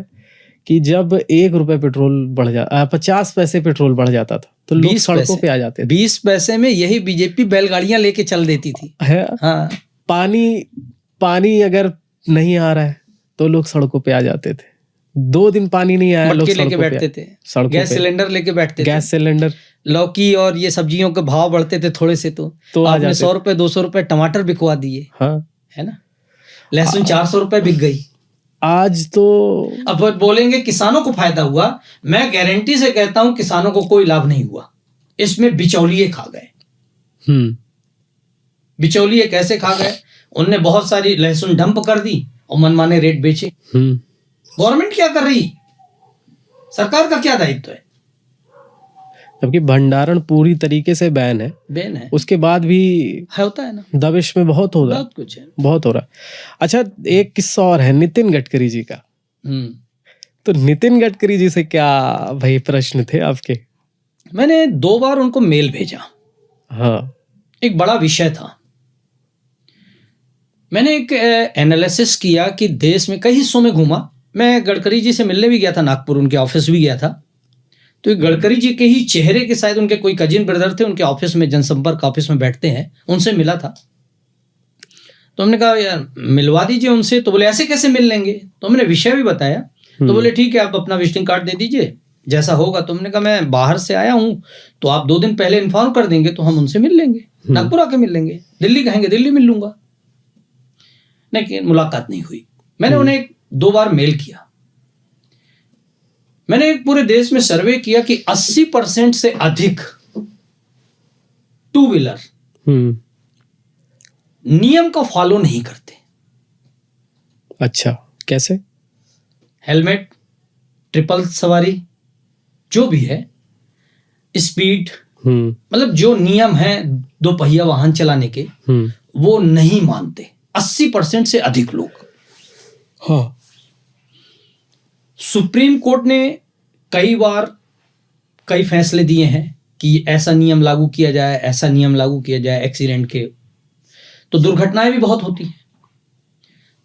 कि जब 1 रुपए पेट्रोल बढ़ 50 पैसे पेट्रोल बढ़ जाता था तो लोग सड़कों पे आ जाते थे। 20 पैसे में यही बीजेपी बैलगाड़ियां लेके चल देती थी। है। हाँ। पानी अगर नहीं आ रहा है तो लोग सड़कों पे आ जाते थे। 2 दिन पानी नहीं आया, लोग लेके बैठते थे, गैस सिलेंडर लेके बैठते थे। गैस सिलेंडर, लौकी और ये सब्जियों के भाव बढ़ते थे थोड़े से, तो आपने 100 रुपए 200 रुपए टमाटर बिकवा दिए। हाँ। है ना? लहसुन 400 रुपए बिक गई। आज तो अब बोलेंगे किसानों को फायदा हुआ। मैं गारंटी से कहता हूं किसानों को कोई लाभ नहीं हुआ। इसमें बिचौलिए खा गए। बिचौलिए कैसे खा गए? उनने बहुत सारी लहसुन डंप कर दी और मनमाने रेट बेचे। गवर्नमेंट क्या कर रही? सरकार का क्या दायित्व है? जबकि भंडारण पूरी तरीके से बैन है, उसके बाद भी होता है ना, दबिश में बहुत हो रहा है, बहुत कुछ है, बहुत हो रहा है। अच्छा, एक किस्सा और है नितिन गडकरी जी का। तो नितिन गडकरी जी से क्या भाई प्रश्न थे आपके? मैंने 2 बार उनको मेल भेजा। हाँ। एक बड़ा विषय था। मैंने एक एनालिसिस किया कि देश में कई हिस्सों में घूमा। मैं गडकरी जी से मिलने भी गया था, नागपुर उनके ऑफिस भी गया था। तो गडकरी जी के ही चेहरे के, शायद उनके कोई कजिन ब्रदर थे, उनके ऑफिस में, जनसंपर्क ऑफिस में बैठते हैं, उनसे मिला था। तो हमने कहा यार मिलवा दीजिए उनसे। तो बोले ऐसे कैसे मिल लेंगे? तो हमने विषय भी बताया। तो बोले ठीक है, आप अपना विजिटिंग कार्ड दे दीजिए, जैसा होगा। तो हमने कहा मैं बाहर से आया हूँ, तो आप 2 दिन पहले इन्फॉर्म कर देंगे तो हम उनसे मिल लेंगे, नागपुर आके मिल लेंगे। दिल्ली कहेंगे दिल्ली मिल लूंगा। लेकिन मुलाकात नहीं हुई। मैंने उन्हें 2 बार मेल किया। मैंने एक पूरे देश में सर्वे किया कि 80% से अधिक 2 व्हीलर नियम का फॉलो नहीं करते। अच्छा, कैसे? हेलमेट, ट्रिपल सवारी, जो भी है, स्पीड, मतलब जो नियम है 2 पहिया वाहन चलाने के, वो नहीं मानते 80% से अधिक लोग। हाँ। सुप्रीम कोर्ट ने कई बार कई फैसले दिए हैं कि ऐसा नियम लागू किया जाए, ऐसा नियम लागू किया जाए एक्सीडेंट के, तो दुर्घटनाएं भी बहुत होती हैं।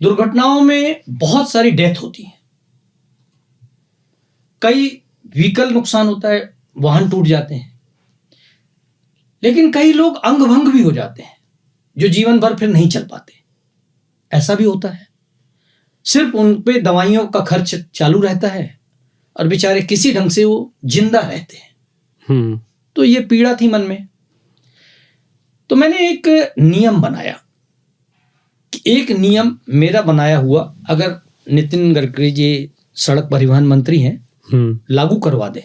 दुर्घटनाओं में बहुत सारी डेथ होती है, कई व्हीकल नुकसान होता है, वाहन टूट जाते हैं, लेकिन कई लोग अंग भंग भी हो जाते हैं जो जीवन भर फिर नहीं चल पाते। ऐसा भी होता है, सिर्फ उन पे दवाइयों का खर्च चालू रहता है और बेचारे किसी ढंग से वो जिंदा रहते हैं। तो ये पीड़ा थी मन में। तो मैंने एक नियम बनाया कि एक नियम मेरा बनाया हुआ अगर नितिन गडकरी जी सड़क परिवहन मंत्री हैं लागू करवा दे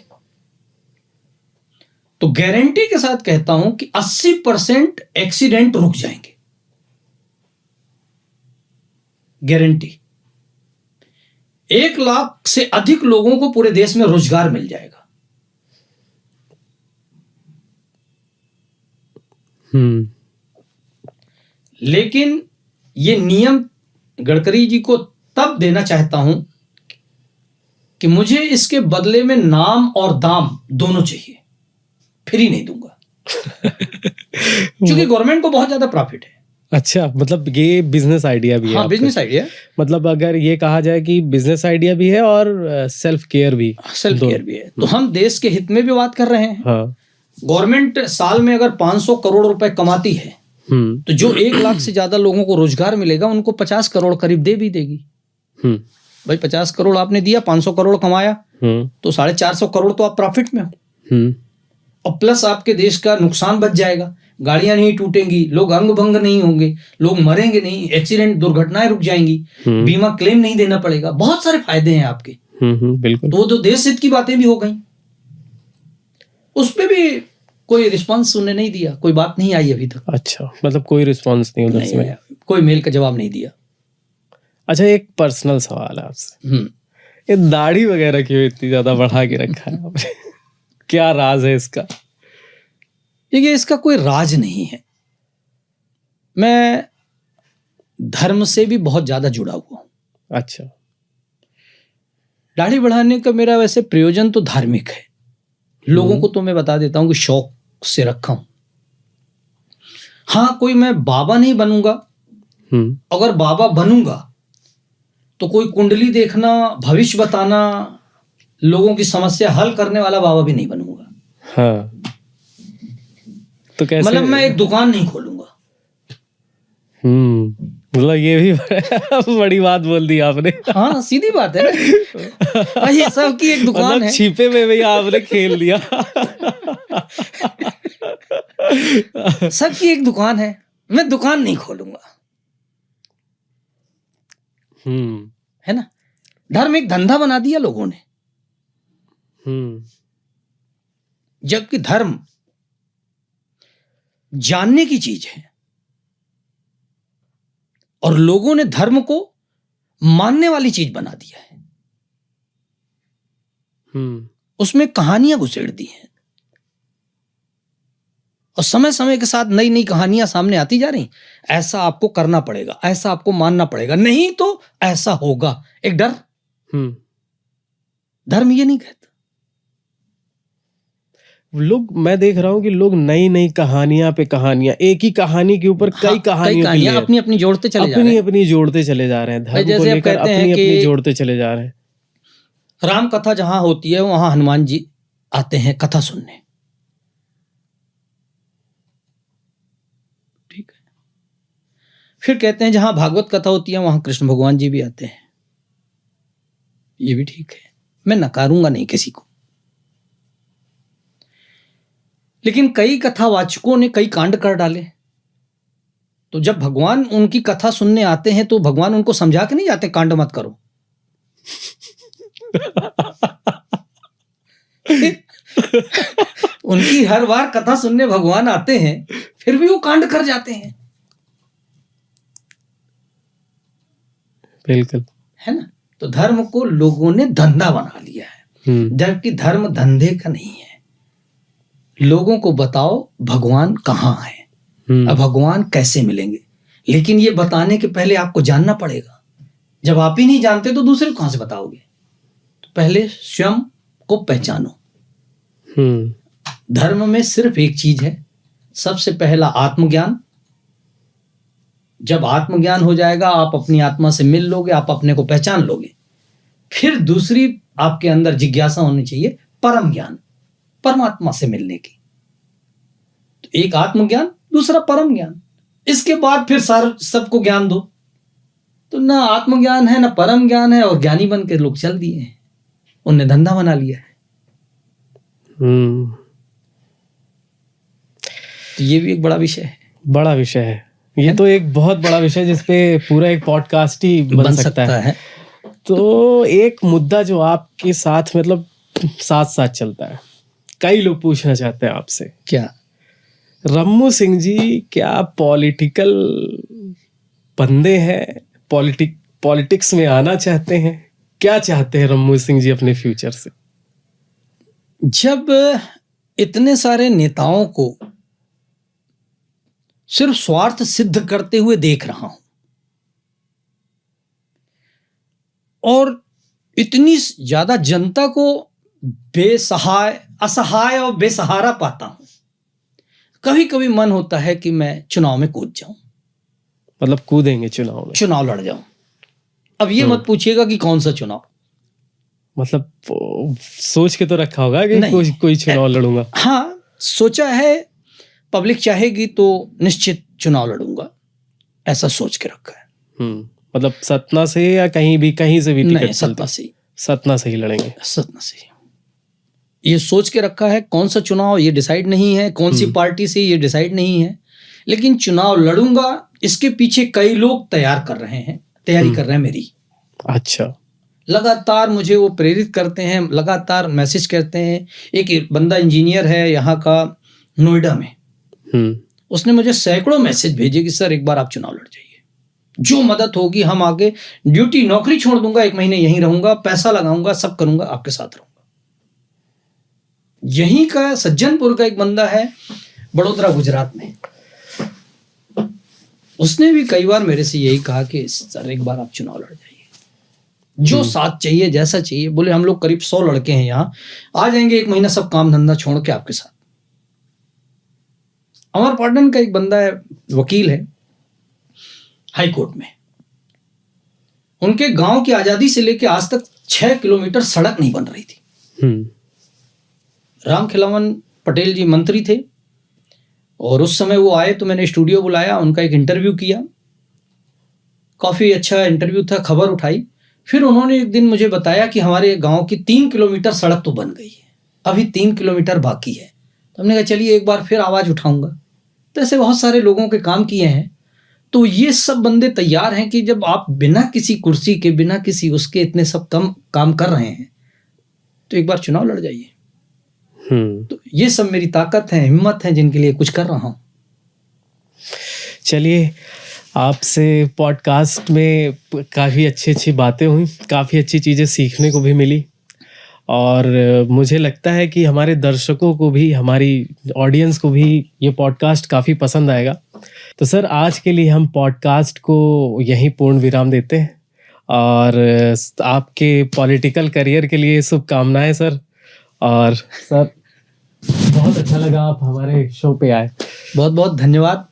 तो गारंटी के साथ कहता हूं कि 80% एक्सीडेंट रुक जाएंगे। गारंटी। 1 लाख से अधिक लोगों को पूरे देश में रोजगार मिल जाएगा। लेकिन ये नियम गडकरी जी को तब देना चाहता हूं कि मुझे इसके बदले में नाम और दाम दोनों चाहिए, फ्री नहीं दूंगा। क्योंकि गवर्नमेंट को बहुत ज्यादा प्रॉफिट है। अच्छा, मतलब ये बिजनेस आइडिया भी है। हाँ, बिजनेस आइडिया। मतलब अगर ये कहा जाए कि बिजनेस आइडिया भी है और सेल्फ केयर भी है, तो हम देश के हित में भी बात कर रहे हैं। हाँ। गवर्नमेंट साल में अगर 500 करोड़ रुपए कमाती है तो जो 1 लाख से ज्यादा लोगों को रोजगार मिलेगा उनको 50 करोड़ करीब दे भी देगी। भाई 50 करोड़ आपने दिया, 500 करोड़ कमाया, तो 450 करोड़ तो आप प्रॉफिट में हो। और प्लस आपके देश का नुकसान बच जाएगा, गाड़ियां नहीं टूटेंगी, लोग अंग भंग नहीं होंगे, लोग मरेंगे नहीं, एक्सीडेंट दुर्घटनाएं रुक जाएंगी, बीमा क्लेम नहीं देना पड़ेगा, बहुत सारे फायदे हैं आपके। बिल्कुल। तो वो तो देश हित की बातें भी हो गई। उस पे भी कोई रिस्पांस उन्हें नहीं दिया, कोई बात नहीं आई अभी तक। अच्छा, मतलब कोई रिस्पांस नहीं उधर से? कोई मेल का जवाब नहीं दिया। अच्छा, एक पर्सनल सवाल है आपसे। ये दाढ़ी वगैरह क्यों इतनी ज्यादा बढ़ा के रखा है आपने? क्या राज है इसका? देखिए, इसका कोई राज नहीं है। मैं धर्म से भी बहुत ज्यादा जुड़ा हुआ हूं। अच्छा। दाढ़ी बढ़ाने का मेरा वैसे प्रयोजन तो धार्मिक है। लोगों को तो मैं बता देता हूं कि शौक से रखा हूं। हाँ, कोई मैं बाबा नहीं बनूंगा। अगर बाबा बनूंगा तो कोई कुंडली देखना, भविष्य बताना, लोगों की समस्या हल करने वाला बाबा भी नहीं बनूंगा। हाँ। तो कैसे? मतलब मैं एक दुकान नहीं खोलूंगा। मतलब ये भी बड़ी बात बोल दी आपने। हाँ, सीधी बात है ना। ये सबकी एक दुकान मतलब है। छिपे में भी आपने खेल दिया। सबकी एक दुकान है, मैं दुकान नहीं खोलूंगा। है ना। धर्म एक धंधा बना दिया लोगों ने। जबकि धर्म जानने की चीज है और लोगों ने धर्म को मानने वाली चीज बना दिया है। उसमें कहानियां घुसेड़ दी हैं और समय समय के साथ नई नई कहानियां सामने आती जा रही। ऐसा आपको करना पड़ेगा, ऐसा आपको मानना पड़ेगा, नहीं तो ऐसा होगा। एक डर। धर्म ये नहीं कहता। लोग, मैं देख रहा हूँ कि लोग नई नई कहानियां पे कहानियां, एक ही कहानी के ऊपर कई कहानियां अपनी अपनी जोड़ते चले जा रहे हैं। अपनी जोड़ते चले जा रहे हैं। धर्म को लेकर अपनी अपनी जोड़ते चले जा रहे हैं। राम कथा जहां होती है वहां हनुमान जी आते हैं कथा सुनने। ठीक है। फिर कहते हैं जहां भागवत कथा होती है वहां कृष्ण भगवान जी भी आते हैं। ये भी ठीक है, मैं नकारूंगा नहीं किसी को। लेकिन कई कथावाचकों ने कई कांड कर डाले। तो जब भगवान उनकी कथा सुनने आते हैं तो भगवान उनको समझा के नहीं जाते कांड मत करो। उनकी हर बार कथा सुनने भगवान आते हैं, फिर भी वो कांड कर जाते हैं। बिल्कुल। है ना। तो धर्म को लोगों ने धंधा बना लिया है, जबकि धर्म धंधे का नहीं है। लोगों को बताओ भगवान कहाँ है, अब भगवान कैसे मिलेंगे। लेकिन ये बताने के पहले आपको जानना पड़ेगा। जब आप ही नहीं जानते तो दूसरे को कहां से बताओगे। तो पहले स्वयं को पहचानो। धर्म में सिर्फ एक चीज है, सबसे पहला आत्मज्ञान। जब आत्मज्ञान हो जाएगा, आप अपनी आत्मा से मिल लोगे, आप अपने को पहचान लोगे। फिर दूसरी आपके अंदर जिज्ञासा होनी चाहिए परम ज्ञान, परमात्मा से मिलने की। तो एक आत्मज्ञान, दूसरा परम ज्ञान। इसके बाद फिर सबको ज्ञान दो। तो ना आत्मज्ञान है ना परम ज्ञान है, और ज्ञानी बन के लोग चल दिए हैं, उनने धंधा बना लिया है। तो ये भी एक बड़ा विषय है। बड़ा विषय है ये, तो एक बहुत बड़ा विषय जिसपे पूरा एक पॉडकास्ट ही बन सकता है। तो एक मुद्दा जो आपके साथ मतलब साथ साथ चलता है, कई लोग पूछना चाहते हैं आपसे, क्या रम्मू सिंह जी क्या पॉलिटिकल बंदे हैं, पॉलिटिक्स में आना चाहते हैं? क्या चाहते हैं रम्मू सिंह जी अपने फ्यूचर से? जब इतने सारे नेताओं को सिर्फ स्वार्थ सिद्ध करते हुए देख रहा हूं, और इतनी ज्यादा जनता को असहाय और बेसहारा पाता हूं, कभी कभी मन होता है कि मैं चुनाव में कूद जाऊं। मतलब कूदेंगे चुनाव में? चुनाव लड़ जाऊं। अब ये मत पूछिएगा कि कौन सा चुनाव, मतलब सोच के तो रखा होगा कि कोई चुनाव लड़ूंगा। हाँ, सोचा है, पब्लिक चाहेगी तो निश्चित चुनाव लड़ूंगा, ऐसा सोच के रखा है। मतलब सतना से या कहीं से भी टिकट? सतना से ही लड़ेंगे। सतना से ये सोच के रखा है। कौन सा चुनाव ये डिसाइड नहीं है, कौन सी पार्टी से ये डिसाइड नहीं है, लेकिन चुनाव लड़ूंगा। इसके पीछे कई लोग तैयारी कर रहे हैं मेरी। अच्छा। लगातार मुझे वो प्रेरित करते हैं, लगातार मैसेज करते हैं। एक बंदा इंजीनियर है यहाँ का, नोएडा में, उसने मुझे सैकड़ों मैसेज भेजे कि सर एक बार आप चुनाव लड़ जाइए, जो मदद होगी हम आगे, ड्यूटी नौकरी छोड़ दूंगा, 1 महीने यहीं रहूंगा, पैसा लगाऊंगा, सब करूंगा, आपके साथ रहूंगा। यहीं का सज्जनपुर का एक बंदा है, बड़ोदरा गुजरात में, उसने भी कई बार मेरे से यही कहा कि सर एक बार आप चुनाव लड़ जाइए, जो साथ चाहिए, जैसा चाहिए। बोले हम लोग करीब 100 लड़के हैं यहाँ, आ जाएंगे 1 महीना, सब काम धंधा छोड़ के आपके साथ। अमरपाटन का एक बंदा है, वकील है हाई कोर्ट में, उनके गांव की आजादी से लेके आज तक 6 किलोमीटर सड़क नहीं बन रही थी। रामखिलावन पटेल जी मंत्री थे, और उस समय वो आए तो मैंने स्टूडियो बुलाया, उनका एक इंटरव्यू किया, काफी अच्छा इंटरव्यू था, खबर उठाई। फिर उन्होंने एक दिन मुझे बताया कि हमारे गांव की 3 किलोमीटर सड़क तो बन गई है, अभी 3 किलोमीटर बाकी है। तो हमने कहा चलिए एक बार फिर आवाज उठाऊंगा। तो ऐसे बहुत सारे लोगों के काम किए हैं। तो ये सब बंदे तैयार हैं कि जब आप बिना किसी कुर्सी के, बिना किसी उसके इतने सब कम काम कर रहे हैं, तो एक बार चुनाव लड़ जाइए। तो ये सब मेरी ताकत है, हिम्मत है, जिनके लिए कुछ कर रहा हूं। चलिए, आपसे पॉडकास्ट में काफ़ी अच्छी बातें हुई, काफ़ी अच्छी चीज़ें सीखने को भी मिली, और मुझे लगता है कि हमारे दर्शकों को भी, हमारी ऑडियंस को भी ये पॉडकास्ट काफ़ी पसंद आएगा। तो सर आज के लिए हम पॉडकास्ट को यहीं पूर्ण विराम देते हैं, और आपके पॉलिटिकल करियर के लिए शुभकामनाएं सर। और सर बहुत अच्छा लगा आप हमारे शो पे आए, बहुत बहुत धन्यवाद।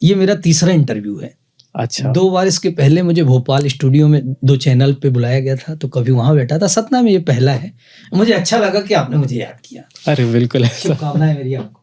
ये मेरा तीसरा इंटरव्यू है। अच्छा। 2 बार इसके पहले मुझे भोपाल स्टूडियो में 2 चैनल पे बुलाया गया था, तो कभी वहां बैठा था। सतना में ये पहला है। मुझे अच्छा लगा कि आपने मुझे याद किया। अरे बिल्कुल, शुभकामनाएं मेरी आपको।